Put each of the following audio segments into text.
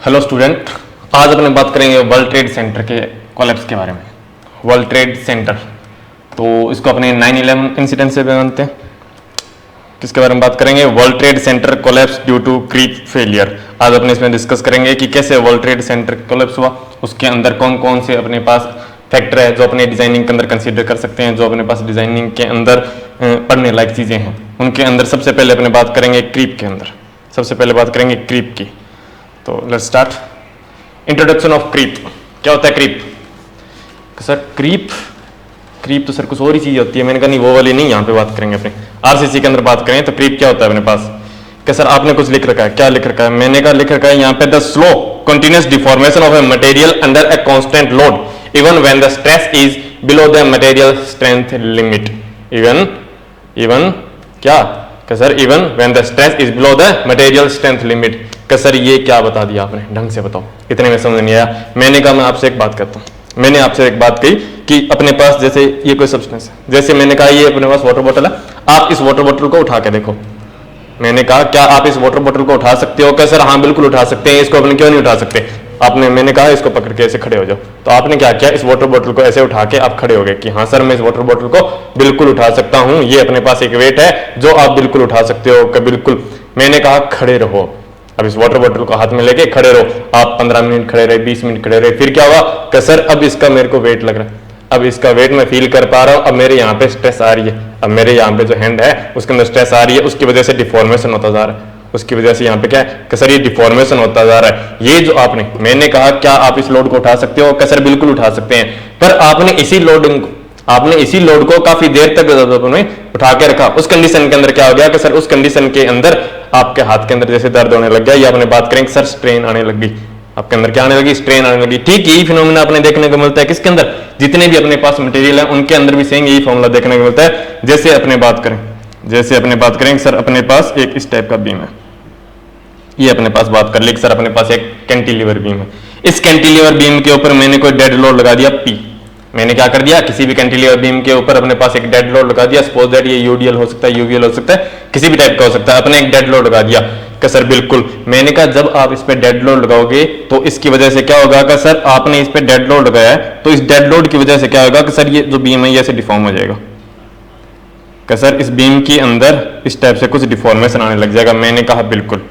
Hello student, आज अपने बात करेंगे वर्ल्ड ट्रेड सेंटर के कोलैप्स के बारे में। वर्ल्ड ट्रेड सेंटर तो इसको अपने 9/11 इंसिडेंट से जानते हैं। किसके बारे में बात करेंगे? World Trade Center collapse due to creep failure. आज अपने इसमें डिस्कस करेंगे कि कैसे वर्ल्ड ट्रेड सेंटर कोलैप्स हुआ, उसके अंदर कौन कौन से अपने पास फैक्टर है जो अपने डिजाइनिंग के अंदर कंसीडर कर सकते हैं, जो अपने पास डिजाइनिंग के अंदर पढ़ने लायक चीजें हैं। उनके अंदर सबसे पहले अपने बात करेंगे क्रीप के अंदर। सबसे पहले बात करेंगे क्रीप की। तो let's start. Introduction of creep. क्या होता है क्रीप? सर क्रीप तो सर कुछ और ही चीज होती है। मैंने कहा नहीं, वो वाली नहीं, यहाँ पे बात करेंगे अपने आरसीसी के अंदर बात करें तो क्रीप क्या होता है अपने पास। क्या सर आपने कुछ लिख रखा है? क्या लिख रखा है? मैंने कहा लिख रखा है यहाँ पे the slow continuous deformation of a material under a constant load even when the stress is below the material strength limit. Even क्या sir? Even when the stress is below the material strength limit. क्या sir ये क्या बता दिया आपने? ढंग से बताओ, इतने में समझ नहीं आया। मैंने कहा मैं आपसे एक बात करता हूँ। मैंने आपसे एक बात कही कि अपने पास जैसे ये कोई सब्सटेंस है, जैसे मैंने कहा ये अपने पास वाटर बॉटल है, आप इस वाटर बॉटल को उठा के देखो। मैंने कहा क्या आप इस वाटर बॉटल को उठा सकते हो? क्या सर हाँ बिल्कुल उठा सकते हैं। इसको अपने क्यों नहीं उठा सकते? मैंने कहा इसको पकड़ के ऐसे खड़े हो जाओ। तो आपने क्या किया? इस वाटर बॉटल को ऐसे उठा के आप खड़े हो गए कि हाँ सर मैं इस वाटर बॉटल को बिल्कुल उठा सकता हूँ, ये अपने पास एक वेट है जो आप बिल्कुल उठा सकते हो। बिल्कुल। मैंने कहा खड़े रहो, अब इस वाटर बॉटल को हाथ में लेके खड़े रहो। आप 15 मिनट खड़े रहे, 20 मिनट खड़े रहे, फिर क्या हुआ? कि सर अब इसका मेरे को वेट लग रहा है, अब इसका वेट मैं फील कर पा रहा हूँ, अब मेरे यहाँ पे स्ट्रेस आ रही है, अब मेरे यहाँ पे जो हैंड है उसके अंदर स्ट्रेस आ रही है, उसकी वजह से डिफॉर्मेशन होता जा रहा है। उसकी वजह से यहाँ पे क्या है कि सर ये डिफॉर्मेशन होता जा रहा है। ये जो मैंने कहा क्या आप इस लोड को उठा सकते हो? कि सर बिल्कुल उठा सकते हैं। पर आपने इसी लोड को काफी देर तक उठा के रखा। उस कंडीशन के अंदर क्या हो गया कि सर उस कंडीशन के अंदर आपके हाथ के अंदर जैसे दर्द होने लग गया, या आपने बात करेंगे सर स्ट्रेन आने लगी। आपके अंदर क्या आने लगी? स्ट्रेन आने लगी। ठीक यही फिनोमेना अपने देखने को मिलता है किसके अंदर? जितने भी अपने पास मटेरियल है उनके अंदर भी सेम यही फॉर्मूला देखने को मिलता है। जैसे अपने बात करें सर अपने पास एक इस टाइप का बीम है, ये अपने पास बात कर ली सर अपने पास एक कैंटिलीवर बीम है। इस कैंटिलीवर बीम के ऊपर मैंने कोई डेड लोड लगा दिया P। मैंने क्या कर दिया? किसी भी कैंटिलीवर बीम के ऊपर अपने पास एक डेड लोड लगा दिया। सपोज दैट ये यूडीएल हो सकता है, यूवीएल हो सकता है, किसी भी टाइप का हो सकता है। अपने एक डेड लोड लगा दिया। कि सर बिल्कुल। मैंने कहा जब आप इस पे डेड लोड लगाओगे तो इसकी वजह से क्या होगा? कि सर आपने इस पे डेड लोड लगाया है तो इस डेड लोड की वजह से क्या होगा कि सर ये जो बीम है ये ऐसे डिफॉर्म हो जाएगा। कि सर इस बीम के अंदर इस टाइप से कुछ डिफॉर्मेशन आने लग जाएगा। मैंने कहा बिल्कुल,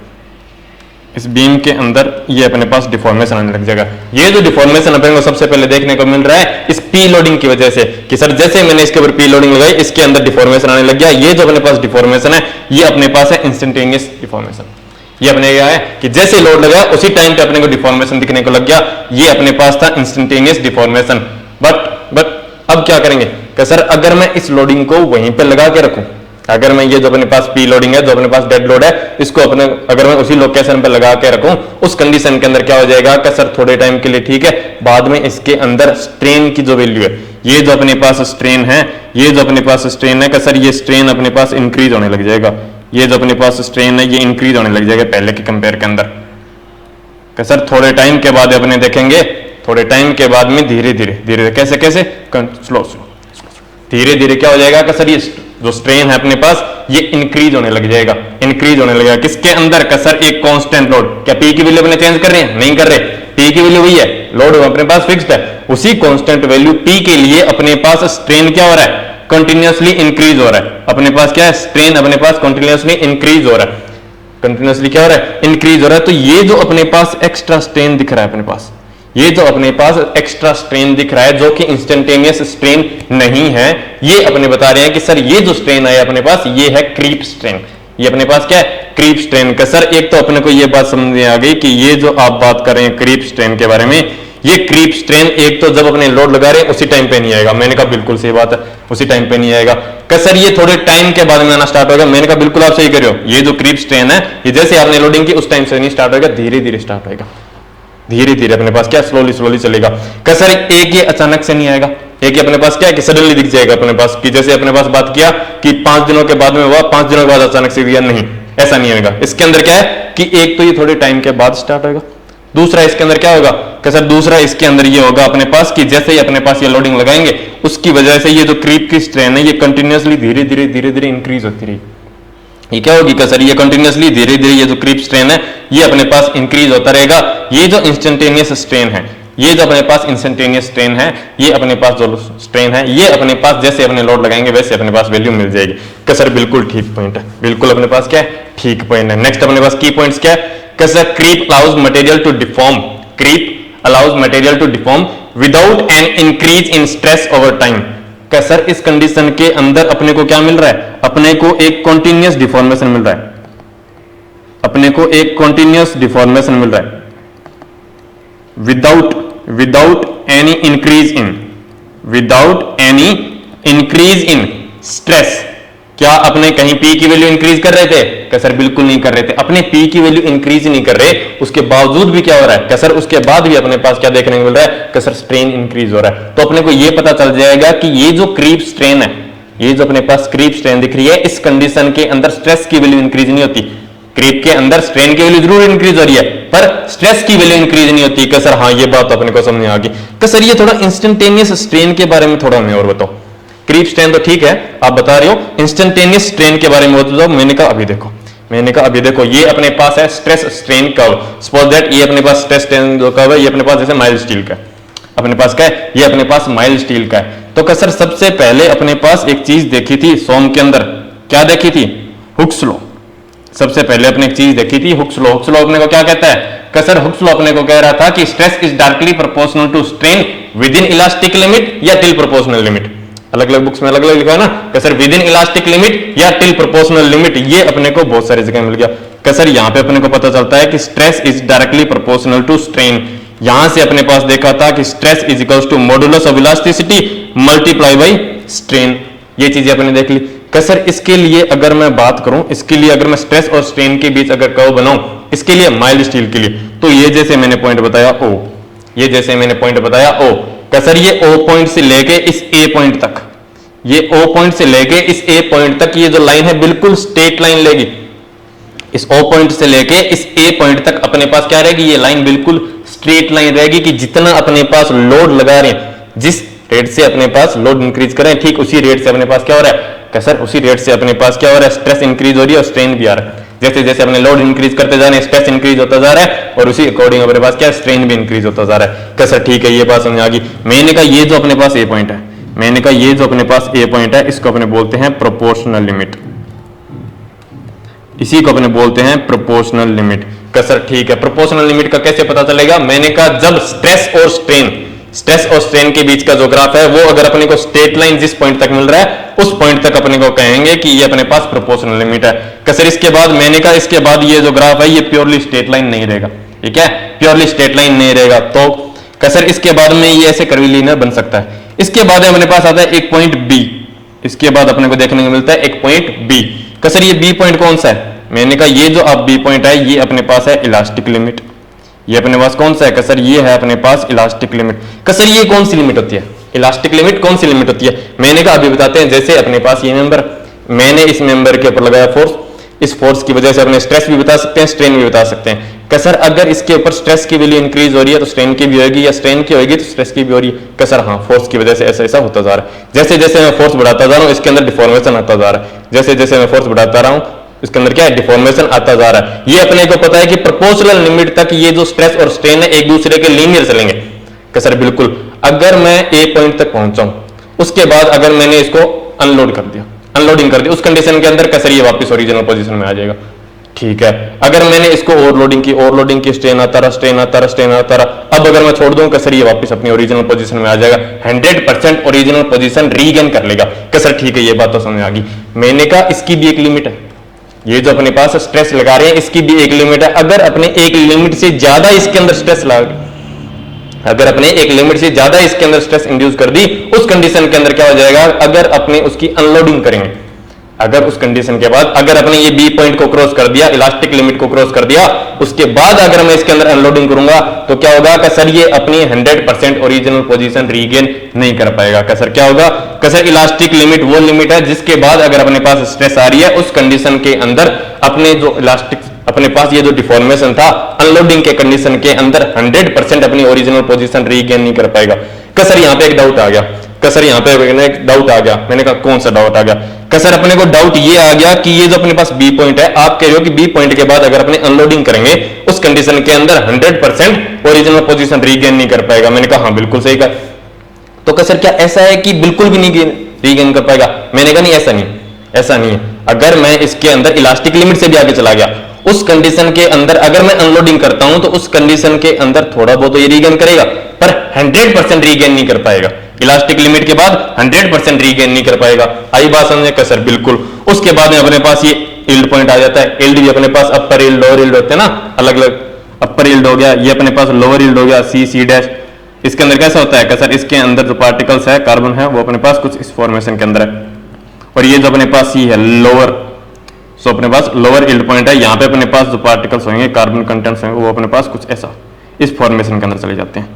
इस बीम के अंदर ये अपने पास डिफॉर्मेशन आने लग जाएगा। ये जो डिफॉर्मेशन अपने को सबसे पहले देखने को मिल रहा है इस पी लोडिंग की वजह से, कि सर जैसे मैंने इसके ऊपर पी लोडिंग लगाई इसके अंदर डिफॉर्मेशन आने लग गया। ये जो अपने पास डिफॉर्मेशन है ये अपने पास है इंस्टेंटेनियस डिफॉर्मेशन। ये अपने क्या है कि जैसे लोड लगाया उसी टाइम पे अपने को डिफॉर्मेशन दिखने को लग गया। ये अपने पास था इंस्टेंटेनियस डिफॉर्मेशन। बट अब क्या करेंगे कि सर अगर मैं इस लोडिंग को वहीं पे लगा के रखूं, अगर मैं ये जो अपने पास पी लोडिंग है, जो अपने पास डेड लोड है, इसको अगर मैं उसी लोकेशन पे लगा के रखूं, उस कंडीशन के अंदर क्या हो जाएगा कि सर थोड़े टाइम के लिए ठीक है, बाद में इसके अंदर स्ट्रेन की जो वैल्यू है, ये जो अपने पास स्ट्रेन है, कि सर ये स्ट्रेन अपने पास इंक्रीज होने लग जाएगा। ये जो अपने पास स्ट्रेन है ये इंक्रीज होने लग जाएगा पहले के कंपेयर के अंदर। कि सर थोड़े टाइम के बाद अपने देखेंगे, थोड़े टाइम के बाद में धीरे धीरे कैसे स्लो धीरे धीरे क्या हो जाएगा कि सर ये जो स्ट्रेन है अपने पास ये इंक्रीज होने लग जाएगा। किसके अंदर? का सर एक कांस्टेंट लोड। क्या पी की वैल्यू अपने चेंज कर रहे हैं? नहीं कर रहे। पी की वैल्यू वही है, लोड अपने पास फिक्स्ड है। उसी कांस्टेंट वैल्यू पी के लिए अपने पास स्ट्रेन क्या हो रहा है? कंटिन्यूअसली इंक्रीज हो रहा है। अपने पास क्या है? स्ट्रेन अपने पास कंटिन्यूअसली इंक्रीज हो रहा है। कंटिन्यूअसली क्या हो रहा है? इंक्रीज हो रहा है। तो ये जो अपने पास एक्स्ट्रा स्ट्रेन दिख रहा है अपने पास, ये जो अपने पास एक्स्ट्रा स्ट्रेन दिख रहा है जो कि इंस्टेंटेनियस स्ट्रेन नहीं है, ये अपने बता रहे हैं कि सर ये जो स्ट्रेन है अपने पास ये है क्रीप स्ट्रेन। ये अपने पास क्या है? क्रीप स्ट्रेन का। सर एक तो अपने को ये बात समझ में आ गई कि ये जो आप बात कर रहे हैं क्रीप स्ट्रेन के बारे में, ये क्रीप स्ट्रेन एक तो जब अपने लोड लगा रहे हैं उसी टाइम पे नहीं आएगा। मैंने कहा बिल्कुल सही बात है, उसी टाइम पे नहीं आएगा। कि सर ये थोड़े टाइम के बाद में आना स्टार्ट होगा। मैंने कहा बिल्कुल आप सही कर रहे हो। ये जो क्रीप स्ट्रेन है ये जैसे आपने लोडिंग की उस टाइम से नहीं स्टार्ट होगा, धीरे धीरे स्टार्ट होगा। धीरे धीरे अपने पास क्या स्लोली चलेगा। कि सर एक ये अचानक से नहीं आएगा, एक ही अपने पास क्या है कि सडनली दिख जाएगा अपने पास, कि जैसे अपने पास बात किया कि 5 दिनों के बाद में हुआ, 5 दिनों के बाद अचानक से दिया, नहीं ऐसा नहीं होगा। इसके अंदर क्या है कि एक तो ये थोड़े टाइम के बाद स्टार्ट होगा, दूसरा इसके अंदर क्या होगा कि सर दूसरा इसके अंदर ये होगा अपने पास कि जैसे ही अपने पास ये लोडिंग लगाएंगे उसकी वजह से ये जो क्रीप की स्ट्रेन है ये कंटिन्यूअसली धीरे धीरे इंक्रीज होती रही। ये क्या होगी सर, ये कंटिन्यूसली धीरे धीरे ये जो क्रीप स्ट्रेन है ये अपने पास इंक्रीज होता रहेगा। ये जो इंस्टेंटेनियस स्ट्रेन है, ये जो अपने पास इंस्टेंटेनियस स्ट्रेन है, ये अपने पास जो स्ट्रेन है ये अपने पास जैसे अपने लोड लगाएंगे वैसे अपने पास वैल्यू मिल जाएगी। क्या सर, बिल्कुल ठीक पॉइंट है, बिल्कुल अपने पास क्या है, ठीक पॉइंट है। नेक्स्ट अपने पास की पॉइंट्स क्या है, sir creep allows material to deform, creep allows material to deform without an increase in stress over time. क्या सर, इस कंडीशन के अंदर अपने को क्या मिल रहा है, अपने को एक कॉन्टिन्यूस डिफॉर्मेशन मिल रहा है, अपने को एक कॉन्टिन्यूस डिफॉर्मेशन मिल रहा है without any increase in, without any increase in stress. क्या अपने कहीं पी की वैल्यू इंक्रीज कर रहे थे, क्या सर बिल्कुल नहीं कर रहे थे, अपने पी की वैल्यू इंक्रीज नहीं कर रहे, उसके बावजूद भी क्या हो रहा है, क्या सर उसके बाद भी अपने पास क्या देखने को मिल रहा है, क्या सर स्ट्रेन इंक्रीज हो रहा है। तो अपने को यह पता चल जाएगा कि ये जो क्रीप स्ट्रेन है, ये जो अपने पास क्रीप स्ट्रेन दिख रही है, इस कंडीशन के अंदर स्ट्रेस की वैल्यू इंक्रीज नहीं होती। क्रीप के अंदर स्ट्रेन की वैल्यू जरूर इंक्रीज हो रही है पर स्ट्रेस की वैल्यू इंक्रीज नहीं होती। क्या सर, हाँ ये बात अपने को समझ आ गई। क्या सर, ये थोड़ा इंस्टेंटेनियस स्ट्रेन के बारे में थोड़ा हमें और बताओ। क्रीप स्ट्रेन तो ठीक है आप बता रहे हो, इंस्टेंटेनियस स्ट्रेन के बारे में बताओ। मैंने कहा अभी देखो, मैंने कहा अभी देखो, ये अपने पास है stress strain curve. Suppose that ये अपने पास स्ट्रेस स्ट्रेन जो कर्व है ये अपने पास जैसे माइल्ड स्टील का है, अपने पास क्या है, ये अपने पास माइल्ड स्टील का है। तो क्या सर, सबसे पहले अपने पास एक चीज देखी थी सोम के अंदर, क्या देखी थी, हुक्स लॉ। सबसे पहले अपने एक चीज देखी थी हुक्स लॉ। हुक्स लॉ अपने को क्या कहता है, कि सर हुक्स लॉ अपने को कह रहा था कि stress is directly proportional to strain within elastic limit या टिल प्रोपोर्शनल लिमिट। अलग अलग बुक्स में अलग अलग लिखा है ना, कि sir with in elastic limit या टिल प्रोपोर्शनल लिमिट। ये अपने को बहुत सारी जगह मिल गया। कि सर यहाँ पे अपने को पता चलता है कि stress is directly proportional to strain. यहां से अपने पास देखा था कि stress is equals to modulus of elasticity multiply by strain. ये चीजें अपने देख ली। कि सर इसके लिए अगर मैं बात करूं, इसके लिए अगर मैं स्ट्रेस और स्ट्रेन के बीच अगर कर्व बनाऊं, इसके लिए माइल्ड स्टील के लिए, तो ये जैसे मैंने पॉइंट बताया ओ, ये जैसे मैंने पॉइंट बताया ओ। कि सर ये ओ पॉइंट से लेके इस ए पॉइंट तक, ये ओ पॉइंट से लेके इस ए पॉइंट तक ये जो लाइन है बिल्कुल स्ट्रेट लाइन लेगी। इस ओ पॉइंट से लेके इस ए पॉइंट तक अपने पास क्या रहेगी, ये लाइन बिल्कुल स्ट्रेट लाइन रहेगी कि जितना अपने पास लोड लगा रहे हैं, जिस रेट से अपने पास लोड इंक्रीज करें ठीक उसी रेट से अपने पास क्या हो रहा है, क्या सर उसी रेट से अपने पास क्या हो रहा है, स्ट्रेस इंक्रीज हो रही है और स्ट्रेन भी आ रहा है। जैसे जैसे अपने लोड इंक्रीज करते जा रहे हैं स्ट्रेस इंक्रीज होता जा रहा है और उसी अकॉर्डिंग अपने पास क्या स्ट्रेन भी इंक्रीज होता जा रहा है। क्या सर ठीक है, ये बात समझ आ गई। मैंने कहा ये जो अपने पास ए पॉइंट है, मैंने कहा ये जो अपने पास ए पॉइंट है इसको अपने बोलते हैं प्रोपोर्शनल लिमिट, इसी को अपने बोलते हैं प्रोपोर्शनल लिमिट। का सर ठीक है, प्रोपोर्शनल लिमिट का कैसे पता चलेगा, मैंने कहा जब स्ट्रेस और स्ट्रेन के बीच का जो ग्राफ है वो अगर अपने को स्ट्रेट लाइन जिस पॉइंट तक मिल रहा है उस पॉइंट तक अपने को कहेंगे कि ये अपने पास प्रोपोर्शनल लिमिट है। का सर इसके बाद मैंने कहा इसके बाद ये जो ग्राफ है ये प्योरली स्ट्रेट लाइन नहीं रहेगा, ठीक है, प्योरली स्ट्रेट लाइन नहीं रहेगा। तो का सर इसके बाद में ये ऐसे कर्वीलिनियर बन सकता है। इसके बाद अपने पास आता है एक पॉइंट बी, इसके बाद अपने को देखने को मिलता है एक पॉइंट बी। का सर ये बी पॉइंट कौन सा है, मैंने कहा ये जो आप बी पॉइंट है ये अपने पास है इलास्टिक लिमिट। ये अपने पास कौन सा है, का सर ये है अपने पास इलास्टिक लिमिट। का सर ये कौन सी लिमिट होती है, इलास्टिक लिमिट कौन सी लिमिट होती है, मैंने कहा अभी बताते हैं। जैसे अपने पास ये मेंबर, मैंने इस मेंबर के ऊपर लगाया फोर्स, इस फोर्स की वजह से अपने स्ट्रेस भी बता सकते हैं स्ट्रेन भी बता सकते हैं। का सर अगर इसके ऊपर स्ट्रेस की वैल्यू इंक्रीज हो रही है तो स्ट्रेन की भी होगी, या स्ट्रेन की होगी तो स्ट्रेस की भी हो रही है। का सर हाँ, फोर्स की वजह से ऐसा ऐसा होता जा रहा है। जैसे जैसे मैं फोर्स बढ़ाता जा रहा हूँ इसके अंदर डिफॉर्मेशन आता जा रहा है, जैसे जैसे मैं फोर्स बढ़ाता रहा हूँ इसके अंदर क्या है, डिफॉर्मेशन आता जा रहा है। ये अपने को पता है कि प्रोपोर्शनल लिमिट तक ये जो स्ट्रेस और स्ट्रेन है एक दूसरे के लीनियर चलेंगे। का सर बिल्कुल, अगर मैं ए पॉइंट तक पहुंचाऊं उसके बाद अगर मैंने इसको अनलोड कर दिया, अनलोडिंग कर दी, उस कंडीशन के अंदर का सर ये वापस ओरिजिनल पोजीशन में आ जाएगा, ठीक है। अगर मैंने इसको ओवरलोडिंग की स्ट्रेन आता रहा, स्ट्रेन आता रहा, स्ट्रेन आता रहा, अब अगर मैं छोड़ दूं का सर ये वापस अपनी ओरिजिनल पोजीशन में आ जाएगा, 100% ओरिजिनल पोजीशन रीगेन कर लेगा। का सर ठीक है, ये बात तो समझ आ गई। मैंने कहा इसकी भी एक लिमिट है, ये जो अपने पास स्ट्रेस लगा रहे हैं इसकी भी एक लिमिट है। अगर अपने एक लिमिट से ज्यादा इसके अंदर स्ट्रेस लगा, अगर अपने एक लिमिट से ज्यादा इसके अंदर स्ट्रेस इंड्यूस कर दी, उस कंडीशन के अंदर क्या हो जाएगा, अगर अपने उसकी अनलोडिंग करेंगे, अगर उस कंडीशन के बाद अगर अपने ये बी पॉइंट को क्रॉस कर दिया, इलास्टिक लिमिट को क्रॉस कर दिया, उसके बाद अगर मैं इसके अंदर अनलोडिंग करूंगा तो क्या होगा कि सर ये अपनी 100% ओरिजिनल पोजीशन रीगेन नहीं कर पाएगा। का सर क्या होगा, कि सर इलास्टिक लिमिट वो लिमिट है जिसके बाद अगर अपने पास स्ट्रेस आ रही है उस कंडीशन के अंदर अपने जो इलास्टिक अपने पास ये जो डिफॉर्मेशन था अनलोडिंग के कंडीशन के अंदर 100% अपनी ओरिजिनल पोजीशन रीगेन नहीं कर पाएगा। का सर यहाँ पे एक डाउट आ गया, क्या सर यहाँ पे एक डाउट आ गया, मैंने कहा कौन सा डाउट आ गया? क्या सर अपने को डाउट ये आ गया कि ये जो अपने पास बी पॉइंट है, आप कह रहे हो कि बी पॉइंट के बाद अगर अपने अनलोडिंग करेंगे उस कंडीशन के अंदर 100% ओरिजिनल पोजीशन रीगेन नहीं कर पाएगा। मैंने कहा हाँ बिल्कुल सही कहा। तो क्या सर क्या ऐसा है कि बिल्कुल भी नहीं रीगेन कर पाएगा? मैंने कहा नहीं, ऐसा नहीं, ऐसा नहीं है। अगर मैं इसके अंदर इलास्टिक लिमिट से भी आगे चला गया, उस कंडीशन के अंदर अगर मैं अनलोडिंग करता हूं तो उस कंडीशन के अंदर थोड़ा बहुत तो ये रीगेन करेगा, पर 100% रीगेन नहीं कर पाएगा। इलास्टिक लिमिट के बाद 100% रीगेन नहीं कर पाएगा। आई बात समझे? क्या सर बिल्कुल। उसके बाद में अपने पास ये यील्ड पॉइंट आ जाता है। यील्ड भी अपने पास अपर यील्ड, लोअर यील्ड होते हैं ना, अलग अलग। अपर यील्ड हो गया, ये अपने पास लोअर यील्ड हो गया, सी डैश। इसके अंदर कैसा होता है? क्या सर इसके अंदर जो पार्टिकल्स है, कार्बन है, वो अपने पास कुछ इस फॉर्मेशन के अंदर है। और ये जो अपने पास सी है लोअर, सो अपने पास लोअर यील्ड पॉइंट है। यहाँ पे अपने पास जो पार्टिकल्स होंगे, कार्बन कंटेंट्स होंगे, वो अपने पास कुछ ऐसा इस फॉर्मेशन के अंदर चले जाते हैं,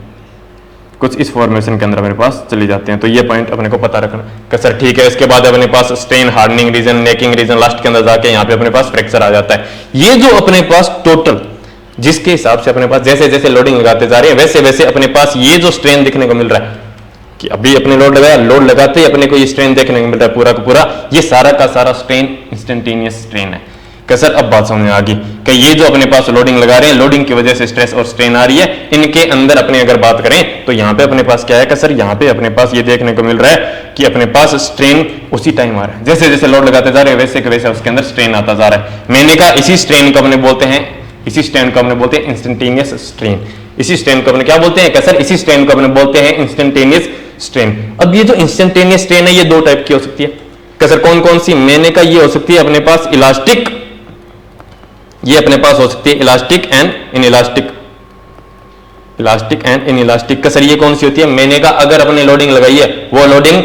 कुछ इस फॉर्मेशन के अंदर अपने पास चले जाते हैं। तो ये पॉइंट अपने को पता रखना कि सर ठीक है। इसके बाद अपने पास strain, hardening region, necking region, last के अंदर जाके यहाँ पे अपने पास फ्रैक्चर आ जाता है। ये जो अपने पास टोटल, जिसके हिसाब से अपने पास जैसे जैसे लोडिंग लगाते जा रहे हैं, वैसे वैसे अपने पास ये जो स्ट्रेन देखने को मिल रहा है कि अभी अपने लोड लगाया, लोड लगाते ही अपने को ये स्ट्रेन देखने को मिल रहा है पूरा का पूरा, ये सारा का सारा स्ट्रेन इंस्टेंटेनियस स्ट्रेन है। क्या सर अब बात समझ में आ गई कि ये जो अपने पास लोडिंग लगा रहे हैं, लोडिंग की वजह से स्ट्रेस और स्ट्रेन आ रही है, इनके अंदर अपने अगर बात करें तो यहाँ पे अपने पास क्या है? कि सर यहाँ पे अपने पास ये देखने को मिल रहा है कि अपने पास स्ट्रेन उसी टाइम आ रहा है, जैसे जैसे लोड लगाते जा रहे हैं वैसे के वैसे उसके अंदर स्ट्रेन आता जा रहा है। मैंने कहा इसी स्ट्रेन को अपने बोलते हैं, इसी स्ट्रेन को अपने बोलते हैं इंस्टेंटेनियस स्ट्रेन। इसी स्ट्रेन को अपने क्या बोलते हैं? क्या सर इसी स्ट्रेन को अपने बोलते हैं इंस्टेंटेनियस स्ट्रेन। अब ये जो इंस्टेंटेनियस स्ट्रेन है, ये दो टाइप की हो सकती है। क्या सर कौन कौन सी? मैंने कहा ये हो सकती है अपने पास इलास्टिक, ये अपने पास हो सकती है elastic and inelastic, elastic and inelastic. क्या सर ये कौन सी होती है? मैंने कहा अगर अपने लोडिंग लगाई है, वो लोडिंग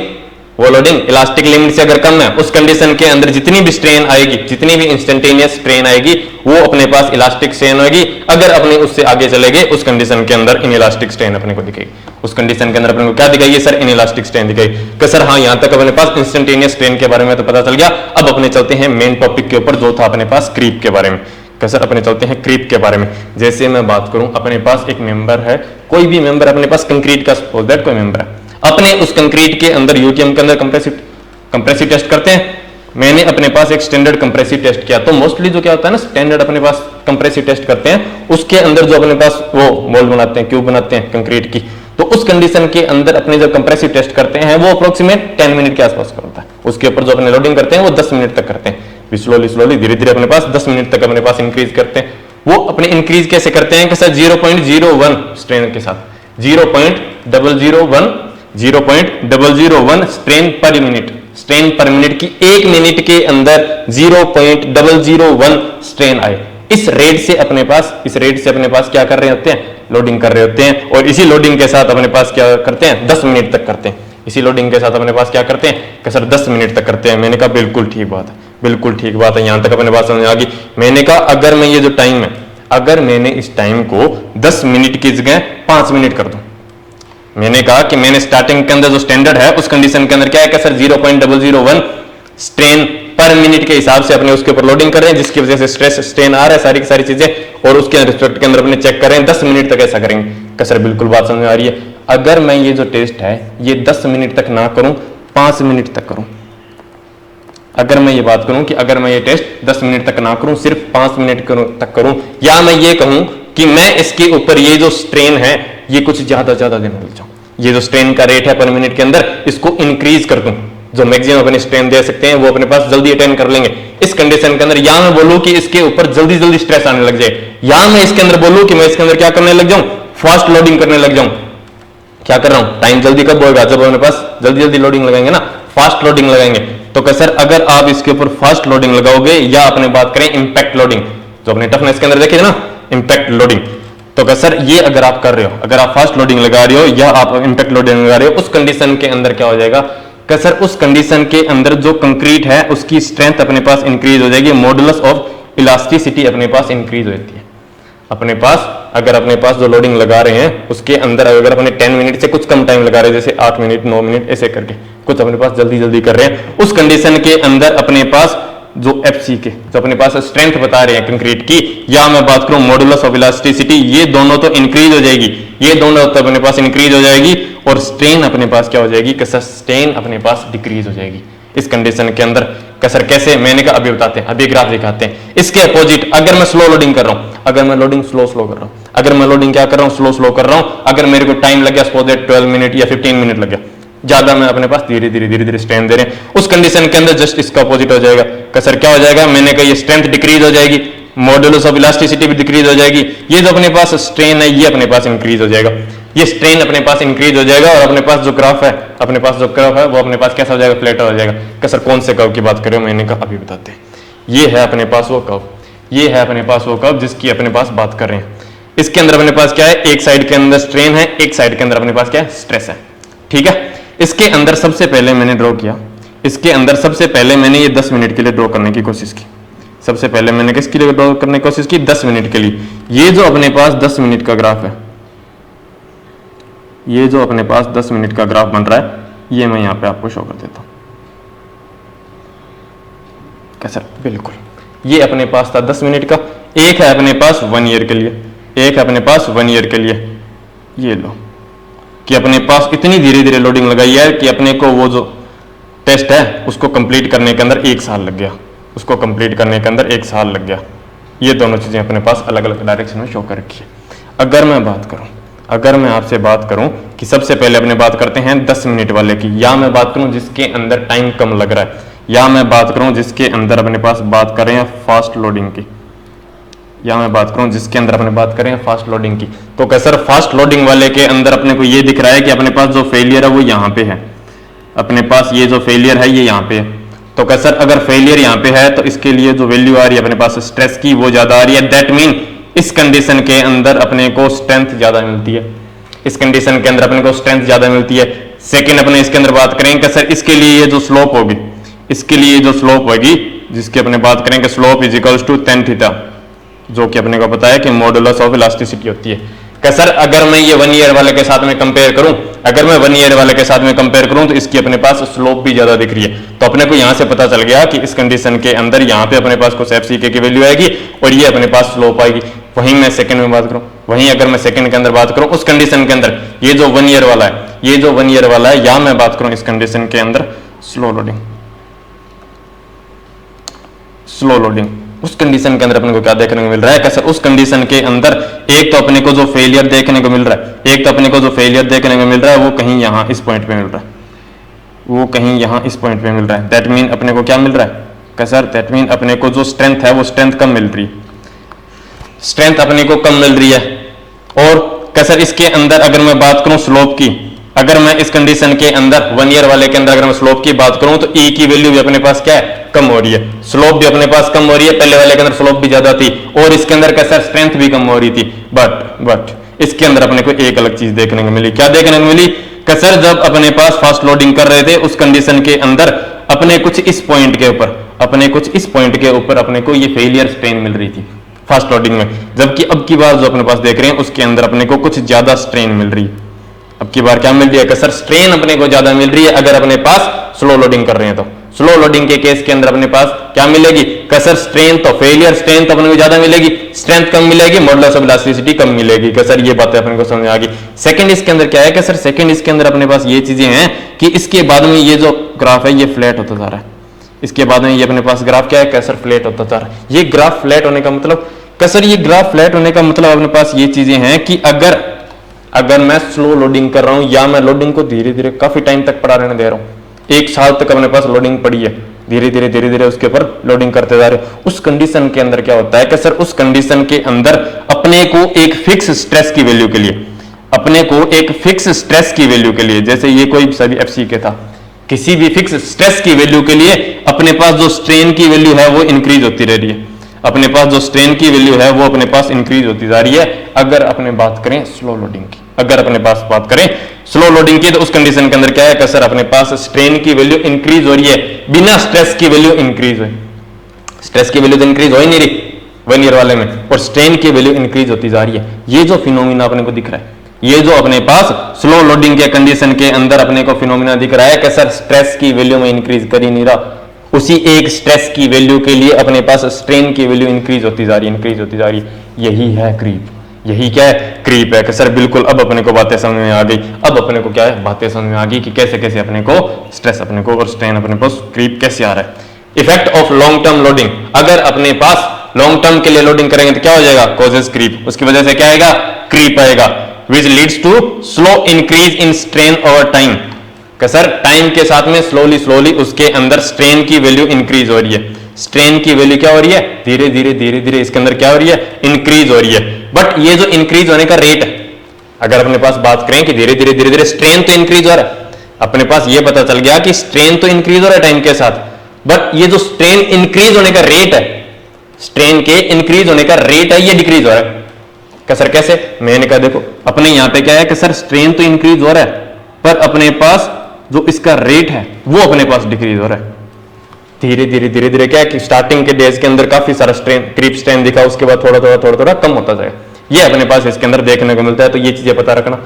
इलास्टिक लिमिट से अगर कम है, उस कंडीशन के अंदर जितनी भी स्ट्रेन आएगी, जितनी भी इंस्टेंटेनियस स्ट्रेन आएगी, वो अपने पास इलास्टिक स्ट्रेन होगी। अगर अपने उससे आगे चले गए, उस कंडीशन के अंदर इनइलास्टिक स्ट्रेन अपने को दिखेगी। उस कंडीशन के अंदर अपने को क्या दिखाई? सर इनइलास्टिक स्ट्रेन दिखाई। कि सर हाँ, यहां तक अपने पास इंस्टेंटेनियस स्ट्रेन के बारे में तो पता चल गया। अब अपने चलते हैं मेन टॉपिक के ऊपर, जो था अपने पास क्रीप के बारे में। कि सर अपने चलते हैं क्रीप के बारे में। जैसे मैं बात करूं, अपने पास एक मेंबर है, कोई भी मेंबर अपने पास कंक्रीट का, सपोज दैट कोई मेंबर है, अपने उस कंक्रीट के अंदर यूटीएम के अंदर कंप्रेसिव टेस्ट करते हैं। मैंने अपने पास एक स्टैंडर्ड कंप्रेसिव टेस्ट किया। तो मोस्टली जो क्या होता है ना, स्टैंडर्ड अपने पास कंप्रेसिव टेस्ट करते हैं, उसके अंदर जो अपने पास वो मोल्ड बनाते हैं, क्यूब बनाते हैं कंक्रीट की, तो उस कंडीशन के अंदर अपने जब कंप्रेसिव टेस्ट करते हैं, वो अप्रोक्सीमेट 10 मिनट के आसपास का होता है। उसके ऊपर जो अपने लोडिंग करते हैं वो 10 मिनट तक करते हैं। स्लोली स्लोली धीरे धीरे अपने पास 10 मिनट तक अपने पास इंक्रीज करते हैं। वो अपने इंक्रीज कैसे करते हैं? कि सर 0.01 स्ट्रेन के साथ, 0.001 स्ट्रेन पर मिनट, स्ट्रेन पर मिनट की 1 मिनट के अंदर 0.001 स्ट्रेन आए। इस रेट से अपने पास क्या कर रहे होते हैं? लोडिंग कर रहे होते हैं। और इसी लोडिंग के साथ अपने पास क्या करते हैं? 10 मिनट तक करते हैं। इसी लोडिंग के साथ अपने पास क्या करते हैं? कि सर 10 मिनट तक करते हैं। मैंने कहा बिल्कुल ठीक बात है, बिल्कुल ठीक बात है। यहां तक अपने बात समझ आ गई। मैंने कहा अगर मैं ये जो टाइम है, अगर मैंने इस टाइम को 10 मिनट की जगह 5 मिनट कर दूं, मैंने कहा कि मैंने स्टार्टिंग के अंदर जो स्टैंडर्ड है, उस कंडीशन के अंदर क्या है कि सर 0.001 स्ट्रेन पर मिनट के हिसाब से अपने उसके ऊपर लोडिंग कर रहे हैं, जिसकी वजह से स्ट्रेस स्ट्रेन आ रहा है, सारी की सारी चीजें, और उसके रिस्पेक्ट के अंदर अपने चेक कर रहे हैं 10 मिनट तक ऐसा करेंगे। कि सर बिल्कुल बात समझ में आ रही है। अगर मैं ये जो टेस्ट है ये 10 मिनट तक ना करूं, 5 मिनट तक करूं, अगर मैं ये बात करूं कि अगर मैं ये टेस्ट 10 मिनट तक ना करूं, सिर्फ 5 मिनट तक करूं, या मैं ये कहूं कि मैं इसके ऊपर ये जो स्ट्रेन है ये कुछ ज्यादा देने लग जाऊं, ये जो स्ट्रेन का रेट है पर मिनट के अंदर, इसको इंक्रीज कर दूं, जो मैक्सिमम अपने स्ट्रेन दे सकते हैं वो अपने पास जल्दी अटेन कर लेंगे। इस कंडीशन के अंदर या मैं बोलूं कि इसके ऊपर जल्दी स्ट्रेस आने लग जाए, या मैं इसके अंदर बोलूं कि मैं इसके अंदर क्या करने लग जाऊं? फास्ट लोडिंग करने लग जाऊं। क्या कर रहा हूं? टाइम जल्दी कब होगा? जब अपने पास जल्दी लोडिंग लगाएंगे ना, फास्ट लोडिंग लगाएंगे। तो क्या सर अगर आप इसके ऊपर फास्ट लोडिंग लगाओगे, या अपने बात करें इंपैक्ट लोडिंग, जो अपने टफनेस के अंदर देखिए ना इंपैक्ट लोडिंग, तो क्या सर ये अगर आप कर रहे हो, अगर आप फास्ट लोडिंग लगा रहे हो या आप इंपैक्ट लोडिंग लगा रहे हो, उस कंडीशन के अंदर क्या हो जाएगा? क्या सर उस कंडीशन के अंदर जो कंक्रीट है उसकी स्ट्रेंथ अपने पास इंक्रीज हो जाएगी, मॉडुलस ऑफ इलास्टिसिटी अपने पास इंक्रीज हो जाती है। अपने पास अगर अपने पास जो लोडिंग लगा रहे हैं उसके अंदर अगर अपने 10 मिनट से कुछ कम टाइम लगा रहे हैं, जैसे 8 मिनट 9 मिनट ऐसे करके कुछ अपने पास जल्दी कर रहे हैं, उस कंडीशन के अंदर अपने पास जो एफसी के जो अपने पास स्ट्रेंथ बता रहे हैं कंक्रीट की, या मैं बात करूं मॉडुलस ऑफ इलास्टिसिटी, ये दोनों तो इंक्रीज हो जाएगी, ये दोनों तो अपने पास इंक्रीज हो जाएगी। और स्ट्रेन अपने पास क्या हो जाएगी कि सर स्ट्रेन अपने पास डिक्रीज हो जाएगी इस कंडीशन के अंदर। कि सर कैसे, मैंने कहा अभी बताते हैं, अभी ग्राफ दिखाते हैं। इसके अपोजिट अगर मैं स्लो लोडिंग कर रहा हूं, अगर मैं लोडिंग स्लो कर रहा हूं, अगर मैं लोडिंग क्या कर रहा हूं, स्लो कर रहा हूं, अगर मेरे को टाइम लग गया सपोज दैट 12 मिनट या 15 मिनट लग गया, ज्यादा मैं अपने पास धीरे धीरे स्ट्रेन दे रहे हैं, उस कंडीशन के अंदर जस्ट इसका अपोजिट हो जाएगा। कि सर क्या हो जाएगा, मैंने कहा ये स्ट्रेंथ डिक्रीज हो जाएगी, मॉडुलस ऑफ इलास्टिसिटी भी डिक्रीज हो जाएगी, ये जो अपने पास स्ट्रेन है ये अपने पास इंक्रीज हो जाएगा, ये स्ट्रेन अपने पास इंक्रीज हो जाएगा और अपने पास जो ग्राफ है वो अपने पास कैसा हो जाएगा, फ्लैट हो जाएगा। कि सर कौन से कर्व की बात करें, मैंने कहा अभी बताते हैं। ये है अपने पास वो कर्व, ये है अपने पास वो कर्व जिसकी अपने पास बात कर रहे हैं। इसके अंदर अपने पास क्या है, एक साइड के अंदर स्ट्रेन है, एक साइड के अंदर अपने पास क्या है, स्ट्रेस है। ठीक है, इसके अंदर सबसे पहले मैंने ड्रॉ किया, इसके अंदर सबसे पहले मैंने ये 10 मिनट के लिए ड्रॉ करने की कोशिश की। सबसे पहले मैंने किसके लिए ड्रॉ करने की कोशिश की, 10 मिनट के लिए। ये जो अपने पास 10 मिनट का ग्राफ है, ये जो अपने पास 10 मिनट का ग्राफ बन रहा है, ये मैं यहां पे आपको शो कर देता हूं। कैसा, बिल्कुल ये अपने पास था 10 मिनट का, एक है अपने पास 1 ईयर के लिए, एक है अपने पास 1 ईयर के लिए। ये लो कि अपने पास इतनी धीरे धीरे लोडिंग लगाई है कि अपने को वो जो टेस्ट है उसको कंप्लीट करने के अंदर 1 साल लग गया, उसको कंप्लीट करने के अंदर 1 साल लग गया। ये दोनों चीजें अपने पास अलग अलग डायरेक्शन में शो कर रखी है। अगर मैं आपसे बात करूं कि सबसे पहले अपने बात करते हैं 10 मिनट वाले की, या मैं बात करूं जिसके अंदर टाइम कम लग रहा है, या मैं बात करूं जिसके अंदर अपने पास बात कर रहे हैं फास्ट लोडिंग की, या मैं बात करूं जिसके अंदर अपने बात करें फास्ट लोडिंग की, तो क्या सर फास्ट लोडिंग वाले के अंदर अपने को ये दिख रहा है कि अपने पास जो फेलियर है वो यहाँ पे है, अपने पास ये जो फेलियर है ये यहाँ पे है। तो क्या सर अगर फेलियर यहाँ पे है तो इसके लिए जो वैल्यू आ रही है अपने पास स्ट्रेस की वो ज्यादा आ रही है, दैट मीन इस कंडीशन के अंदर अपने को स्ट्रेंथ ज्यादा मिलती है, इस कंडीशन के अंदर अपने को स्ट्रेंथ ज्यादा मिलती है। सेकंड अपने इसके अंदर बात करें कि सर इसके लिए ये जो स्लोप होगी, इसके लिए जो स्लोप होगी जिसकी अपने बात करें कि slope is equals to tan theta, जो कि अपने को पता है कि मॉडुलस ऑफ इलास्टिसिटी होती है। कि सर अगर मैं ये 1 ईयर वाले के साथ में कंपेयर करूं, अगर मैं 1 ईयर वाले के साथ में कंपेयर करूं तो इसकी अपने पास स्लोप भी ज्यादा दिख रही है। तो अपने को यहां से पता चल गया कि इस कंडीशन के अंदर यहां पे अपने पास कुछ FCK की वैल्यू आएगी और ये अपने पास स्लोप आएगी। वहीं मैं सेकंड में बात करूं, वहीं अगर मैं सेकंड के अंदर बात करूं उस कंडीशन के अंदर ये जो 1 ईयर वाला है, ये जो 1 ईयर वाला है, या मैं बात करूं इस कंडीशन के अंदर स्लो लोडिंग, उस कंडीशन के अंदर अपने को क्या देखने को मिल रहा है कि सर उस कंडीशन के अंदर एक तो अपने को जो फेलियर देखने को मिल रहा है, एक तो अपने को जो फेलियर देखने को मिल रहा है वो कहीं यहाँ इस पॉइंट पे मिल रहा है, वो कहीं यहाँ इस पॉइंट पे मिल रहा है। दैट मीन अपने को क्या मिल रहा है कि सर दैट मीन अपने को जो स्ट्रेंथ है वो स्ट्रेंथ कम मिल रही है, स्ट्रेंथ अपने को कम मिल रही है। और कि सर इसके अंदर अगर मैं बात करूं स्लोप की, अगर मैं इस कंडीशन के अंदर 1 ईयर वाले के अंदर अगर मैं स्लोप की बात करूं तो E की वैल्यू भी अपने पास क्या है, कम हो रही है, स्लोप भी अपने पास कम हो रही है। पहले वाले के अंदर स्लोप भी ज्यादा थी और इसके अंदर कैसा स्ट्रेंथ भी कम हो रही थी, बट इसके अंदर अपने को एक अलग चीज देखने को मिली। क्या देखने को मिली कि सर जब अपने पास फास्ट लोडिंग कर रहे थे उस कंडीशन के अंदर अपने कुछ इस पॉइंट के ऊपर अपने को ये फेलियर स्ट्रेन मिल रही थी फास्ट लोडिंग में, जबकि अब की बार जो अपने पास देख रहे हैं उसके अंदर अपने को कुछ ज्यादा स्ट्रेन मिल रही है। अब की बार क्या मिल रही है कि सर स्ट्रेन अपने को ज्यादा मिल रही है अगर अपने पास स्लो लोडिंग कर रहे हैं तो। स्लो लोडिंग के केस के अंदर अपने पास क्या मिलेगी कि सर स्ट्रेन तो फेलियर स्ट्रेन तो अपने को ज्यादा मिलेगी, स्ट्रेंथ कम मिलेगी, मॉडुलस ऑफ इलास्टिसिटी कम मिलेगी। कि सर ये बातें अपने को समझ आ गई। सेकंड इसके अंदर क्या है कि सर सेकंड इसके अंदर अपने पास ये चीजें हैं कि इसके बाद में ये जो ग्राफ है ये फ्लैट होता जा रहा है, इसके बाद में ये अपने पास ग्राफ क्या है कि सर फ्लैट होता जा रहा है। ये ग्राफ फ्लैट होने का मतलब कि सर ये ग्राफ फ्लैट होने का मतलब अपने पास ये चीजें हैं कि अगर मैं स्लो लोडिंग कर रहा हूं या मैं लोडिंग को धीरे धीरे काफी टाइम तक पड़ा रहने दे रहा हूं, 1 साल तक अपने पास लोडिंग पड़ी है, धीरे धीरे उसके ऊपर लोडिंग करते जा रहे, उस कंडीशन के अंदर क्या होता है कि सर उस कंडीशन के अंदर अपने को एक फिक्स स्ट्रेस की वैल्यू के लिए, जैसे ये कोई सभी FCK था, किसी भी फिक्स स्ट्रेस की वैल्यू के लिए अपने पास जो स्ट्रेन की वैल्यू है वो इंक्रीज होती रह रही है, अपने पास जो स्ट्रेन की वैल्यू है वो अपने पास इंक्रीज होती जा रही है। अगर अपने बात करें स्लो लोडिंग की, स्लो लोडिंग की तो उस कंडीशन के अंदर क्या है कि सर अपने पास स्ट्रेन की वैल्यू इंक्रीज हो रही है बिना स्ट्रेस की वैल्यू इंक्रीज हुई, स्ट्रेस की वैल्यू तो इंक्रीज हो ही नहीं रही 1 ईयर वाले में, और स्ट्रेन की वैल्यू इंक्रीज होती जा रही है। ये जो फिनोमिना अपने को दिख रहा है, ये जो अपने पास स्लो लोडिंग के कंडीशन के अंदर अपने को फिनोमिना दिख रहा है कि सर स्ट्रेस की वैल्यू में इंक्रीज कर ही नहीं रहा, उसी एक स्ट्रेस की वैल्यू के लिए अपने पास स्ट्रेन की वैल्यू इंक्रीज होती जा रही है। यही है क्रीप, यही क्या है, क्रीप है। कि सर बिल्कुल, अब अपने को बातें समझ में आ गई। अब अपने को क्या है, बातें समझ में आ गई कि कैसे कैसे अपने को स्ट्रेस अपने को और स्ट्रेन अपने को क्रीप कैसे आ रहा है। Effect of long term loading, अगर अपने पास लॉन्ग टर्म के लिए लोडिंग करेंगे तो क्या हो जाएगा, कॉजेस क्रीप, उसकी वजह से क्या आएगा, क्रीप आएगा, which leads to slow increase in strain over time. Sir time के साथ में स्लोली स्लोली उसके अंदर स्ट्रेन की वैल्यू इंक्रीज हो रही है, स्ट्रेन की वैल्यू क्या हो रही है, धीरे धीरे धीरे धीरे इसके अंदर क्या हो रही है, इंक्रीज हो रही है। बट ये जो इंक्रीज होने का रेट है, अगर अपने पास बात करें कि धीरे धीरे धीरे धीरे स्ट्रेन तो इंक्रीज हो रहा है, अपने पास ये पता चल गया कि स्ट्रेन तो इंक्रीज हो रहा है टाइम के साथ, बट ये जो स्ट्रेन इंक्रीज होने का रेट है, स्ट्रेन के इंक्रीज होने का रेट है, ये डिक्रीज हो रहा है। क्या सर कैसे, मैंने कहा देखो अपने यहां पे क्या है कि सर स्ट्रेन तो इंक्रीज हो रहा है, पर अपने पास जो इसका रेट है वो अपने पास डिक्रीज हो रहा है। धीरे धीरे धीरे धीरे क्या है कि स्टार्टिंग के डेज के अंदर काफी सारा स्ट्रेन, क्रीप स्ट्रेन दिखा, उसके बाद थोड़ा थोड़ा थोड़ा थोड़ा कम होता जाएगा, ये अपने पास इसके अंदर देखने को मिलता है। तो ये चीजें पता रखना।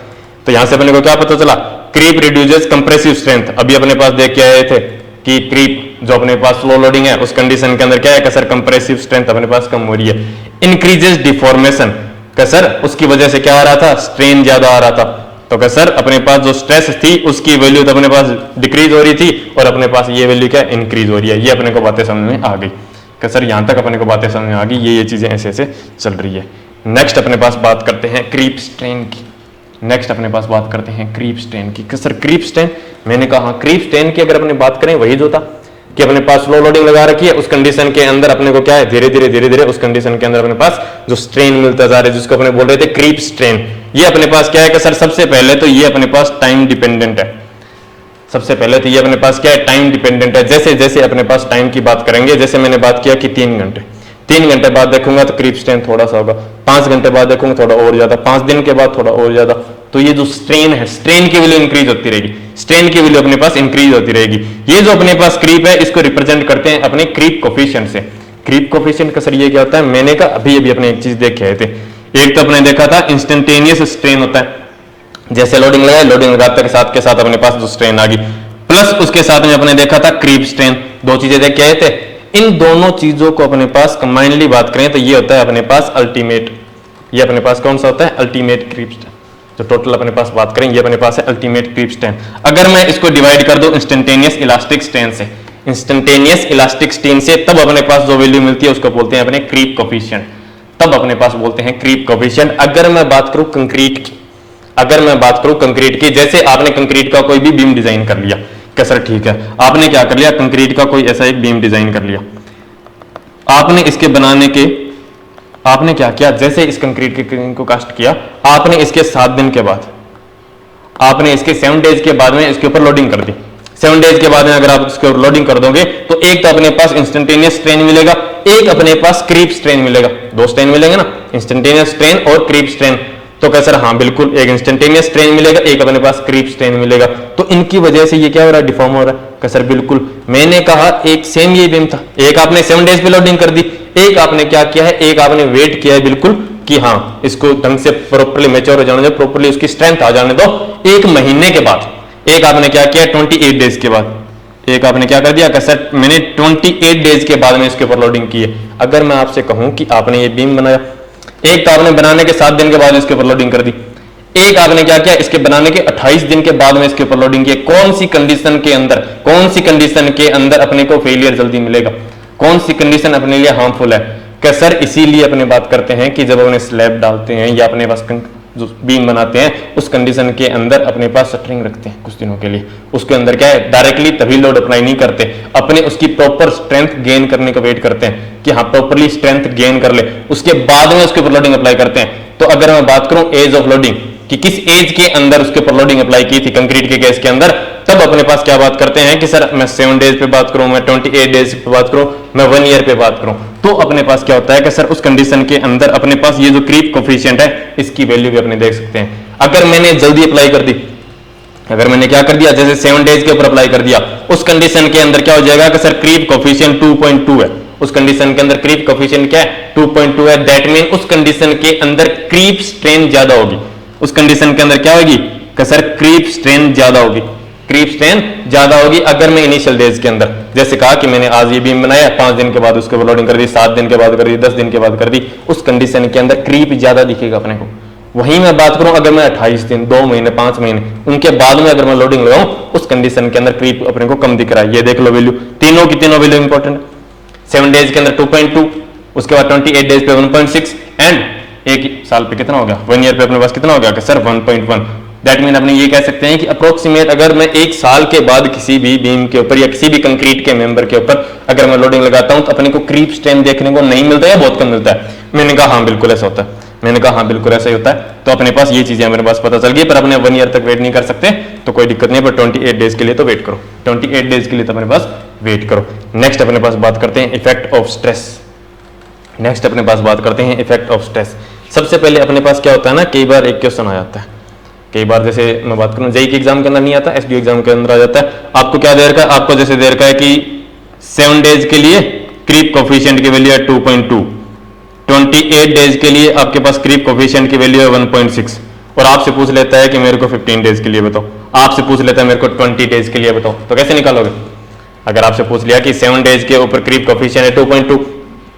तो यहां से अपने को क्या पता चला, क्रीप रिड्यूसेस कंप्रेसिव स्ट्रेंथ। अभी अपने पास देख के आए थे कि क्रीप जो अपने पास स्लो लोडिंग है उस कंडीशन के अंदर क्या है कि सर कंप्रेसिव स्ट्रेंथ अपने पास कम हो रही है। इंक्रीजेस डिफॉर्मेशन, का सर उसकी वजह से क्या आ रहा था, स्ट्रेन ज्यादा आ रहा था। तो क्या सर अपने पास जो स्ट्रेस थी उसकी वैल्यू तो अपने पास डिक्रीज हो रही थी और अपने पास ये वैल्यू क्या इंक्रीज हो रही है। ये अपने को बातें समझ में आ गई कि सर यहां तक अपने को बातें समझ में आ गई, ये चीजें ऐसे ऐसे चल रही है। नेक्स्ट अपने पास बात करते हैं क्रीप स्ट्रेन की। नेक्स्ट अपने पास बात करते हैं क्रीप स्ट्रेन की। कि सर क्रीप स्ट्रेन, मैंने कहा क्रीप स्ट्रेन की अगर अपने बात करें वही जो था कि अपने पास स्लो लोडिंग लगा रखी है, उस कंडीशन के अंदर अपने को क्या है, धीरे धीरे उस कंडीशन के अंदर अपने पास जो स्ट्रेन मिलता जा रहा है, जिसको अपने बोल रहे थे क्रीप स्ट्रेन, ये अपने पास क्या है कि सर सबसे पहले तो ये अपने पास टाइम डिपेंडेंट है। सबसे पहले तो ये अपने पास क्या है, टाइम डिपेंडेंट है। जैसे जैसे अपने पास टाइम की बात करेंगे, जैसे मैंने बात किया कि 3 घंटे बाद देखूंगा तो क्रीप स्ट्रेन थोड़ा सा होगा, 5 घंटे बाद देखूंगा थोड़ा और ज्यादा, 5 दिन के बाद थोड़ा और ज्यादा। तो ये जो स्ट्रेन है, स्ट्रेन की वैल्यू इंक्रीज होती रहेगी, स्ट्रेन की वैल्यू अपने पास इंक्रीज होती रहेगी। ये जो अपने पास क्रीप है इसको रिप्रेजेंट करते हैं अपने क्रीप कोफिशिएंट से। क्रीप कोफिशिएंट का सर ये क्या होता है, मैंने कहा अभी अभी अपने एक चीज देख के आए थे। एक तो अपने देखा था इंस्टेंटेनियस स्ट्रेन होता है, जैसे लोडिंग लगाए, लोडिंग लगाते के साथ अपने पास जो स्ट्रेन आ गई, प्लस उसके साथ में अपने देखा था क्रीप स्ट्रेन। दो चीजें देख के आए थे। इन दोनों चीजों को अपने पास कंबाइनली बात करें तो ये होता है अपने पास अल्टीमेट। ये अपने पास कौन सा होता है, अल्टीमेट क्रीप स्ट्रेन। जो टोटल अपने पास बात करें ये अपने पास है अल्टीमेट क्रीप स्ट्रेन। अगर मैं इसको डिवाइड कर दूं इंस्टेंटेनियस इलास्टिक स्ट्रेन से, इंस्टेंटेनियस इलास्टिक स्ट्रेन से, तब अपने पास जो वैल्यू मिलती है उसको बोलते हैं अपने क्रीप कोफिशिएंट। तब अपने पास बोलते हैं क्रीप कोफिशिएंट। अगर मैं बात करूं कंक्रीट की, अगर मैं बात करूं कंक्रीट की, जैसे आपने कंक्रीट का कोई भी बीम डिजाइन कर लिया, क्या सर ठीक है, आपने क्या कर लिया, कंक्रीट का कोई ऐसा एक बीम डिजाइन कर लिया, आपने इसके बनाने के, आपने क्या किया, जैसे इस कंक्रीट के को कास्ट किया, आपने इसके 7 दिन के बाद, आपने इसके 7 डेज के बाद में इसके ऊपर लोडिंग कर दी। 7 डेज के बाद में अगर आप इसके ऊपर लोडिंग कर दोगे तो एक तो अपने पास इंस्टेंटेनियस स्ट्रेन मिलेगा, एक अपने पास क्रीप स्ट्रेन मिलेगा। 2 स्ट्रेन मिलेंगे ना, इंस्टेंटेनियस स्ट्रेन और क्रीप स्ट्रेन। तो क्या सर, हाँ बिल्कुल, एक इंस्टेंटेनियस स्ट्रेन मिलेगा, एक अपने पास क्रीप स्ट्रेन मिलेगा। तो इनकी वजह से ये क्या हो रहा है, डिफॉर्म हो रहा है। क्या सर बिल्कुल, मैंने कहा एक सेम ये बीम था, एक आपने 7 डेज पे लोडिंग कर दी, एक आपने क्या किया है, एक आपने वेट किया है बिल्कुल कि हाँ इसको ढंग से प्रॉपर्ली मैच्योर हो जाने दो, प्रॉपर्ली उसकी स्ट्रेंथ आ जाने दो। 1 महीने के बाद एक आपने क्या किया, 28 डेज के बाद एक आपने क्या कर दिया, कि सर मैंने 28 डेज के बाद में इसके ऊपर लोडिंग की है। अगर मैं आपसे कहूं कि आपने ये बीम बनाया, एक तो आपने बनाने के 7 दिन के बाद इसके ऊपर लोडिंग कर दी, एक आपने क्या किया, इसके बनाने के 28 दिन के बाद में इसके ऊपर लोडिंग किया। कौन सी कंडीशन के अंदर, कौन सी कंडीशन के अंदर अपने को फेलियर जल्दी मिलेगा, कौन सी कंडीशन अपने लिए हार्मफुल है? क्या सर इसीलिए अपने बात करते हैं कि जब अपने स्लैब डालते हैं या अपने पास जो बीम बनाते हैं उस कंडीशन के अंदर अपने पास शटरिंग रखते हैं कुछ दिनों के लिए, उसके अंदर क्या है, डायरेक्टली तभी लोड अप्लाई नहीं करते, अपने उसकी प्रॉपर स्ट्रेंथ गेन करने का वेट करते हैं कि हाँ प्रॉपर्ली स्ट्रेंथ गेन कर ले, उसके बाद में उसके ऊपर लोडिंग अप्लाई करते हैं। तो अगर मैं बात करूं एज ऑफ लोडिंग कि किस एज के अंदर उसके ऊपर लोडिंग अप्लाई की थी कंक्रीट के केस के अंदर, तब अपने पास क्या बात करते हैं कि सर मैं 7 डेज पे बात करूं, मैं 28 डेज पे बात करूं, मैं 1 ईयर पे बात करूं, तो अपने पास क्या होता है कि सर उस कंडीशन के अंदर अपने पास ये जो क्रीप कोफिशिएंट है इसकी वैल्यू भी अपने देख सकते हैं। अगर मैंने जल्दी अप्लाई कर दी, अगर मैंने क्या कर दिया, जैसे 7 डेज के ऊपर अप्लाई कर दिया, उस कंडीशन के अंदर क्या हो जाएगा कि सर क्रीप कोफिशिएंट 2.2 है, उस कंडीशन के अंदर क्रीप कोफिशिएंट क्या है, 2.2 है। दैट मीन उस कंडीशन के अंदर क्रीप स्ट्रेन ज्यादा होगी, उस कंडीशन के अंदर क्या होगी कि सर क्रीप स्ट्रेन ज्यादा होगी। क्रीप स्ट्रेन ज्यादा होगी अगर मैं इनिशियल डेज के अंदर, जैसे कहा कि मैंने आज ये बीम बनाया, 5 दिन के बाद उसके ऊपर लोडिंग कर दी, 7 दिन के बाद कर दी, 10 दिन के बाद कर दी, उस कंडीशन के अंदर क्रीप ज्यादा दिखेगा अपने को। वहीं मैं बात करूं अगर मैं 28 दिन, 2 महीने, 5 महीने उनके बाद में अगर मैं लोडिंग लगाऊं, उस कंडीशन के अंदर क्रीप अपने को कम दिख रहा है। ये देख लो वैल्यू, तीनों की तीनों वैल्यू इंपॉर्टेंट है। 7 डेज के अंदर 2.2, उसके बाद 28 डेज पे 1.6 एंड एक साल पे कितना हो गया, 1 ईयर पे अपने पास कितना हो गया कि सर 1.1। दैट मीन अपने ये कह सकते हैं कि अप्रोक्सीमेट अगर मैं एक साल के बाद किसी भी बीम के ऊपर या किसी भी कंक्रीट के मेंबर के ऊपर अगर मैं लोडिंग लगाता हूं तो अपने को क्रीप स्ट्रेन देखने को नहीं मिलता है, बहुत कम मिलता है। मैंने कहा हाँ बिल्कुल ऐसा होता है, मैंने कहा हाँ बिल्कुल ऐसा ही होता है। तो अपने पास ये चीजें मेरे पास पता चल गई, पर अपने 1 ईयर तक वेट नहीं कर सकते तो कोई दिक्कत नहीं है, पर 28 डेज के लिए तो वेट करो, 28 डेज के लिए तो अपने पास वेट करो। नेक्स्ट अपने पास बात करते हैं इफेक्ट ऑफ स्ट्रेस। नेक्स्ट अपने पास बात करते हैं इफेक्ट ऑफ स्ट्रेस। सबसे पहले अपने पास क्या होता है ना, कई बार एक क्वेश्चन आ जाता है, कई बार जैसे मैं बात करूं जेईई के एग्जाम के अंदर नहीं आता, एसडीओ एग्जाम के अंदर आ जाता है। आपको क्या दे रखा है, आपको जैसे दे रखा है कि 7 डेज के लिए क्रीप कोफिशिएंट की वैल्यू है 2.2, 28 डेज के लिए आपके पास क्रीप कोफिशिएंट की वैल्यू है 1.6, और आपसे पूछ लेता है कि मेरे को 15 डेज के लिए बताओ, आपसे पूछ लेता है मेरे को 20 डेज के लिए बताओ, तो कैसे निकालोगे? अगर आपसे पूछ लिया कि 7 डेज के ऊपर क्रीप कोफिशिएंट है 2.2,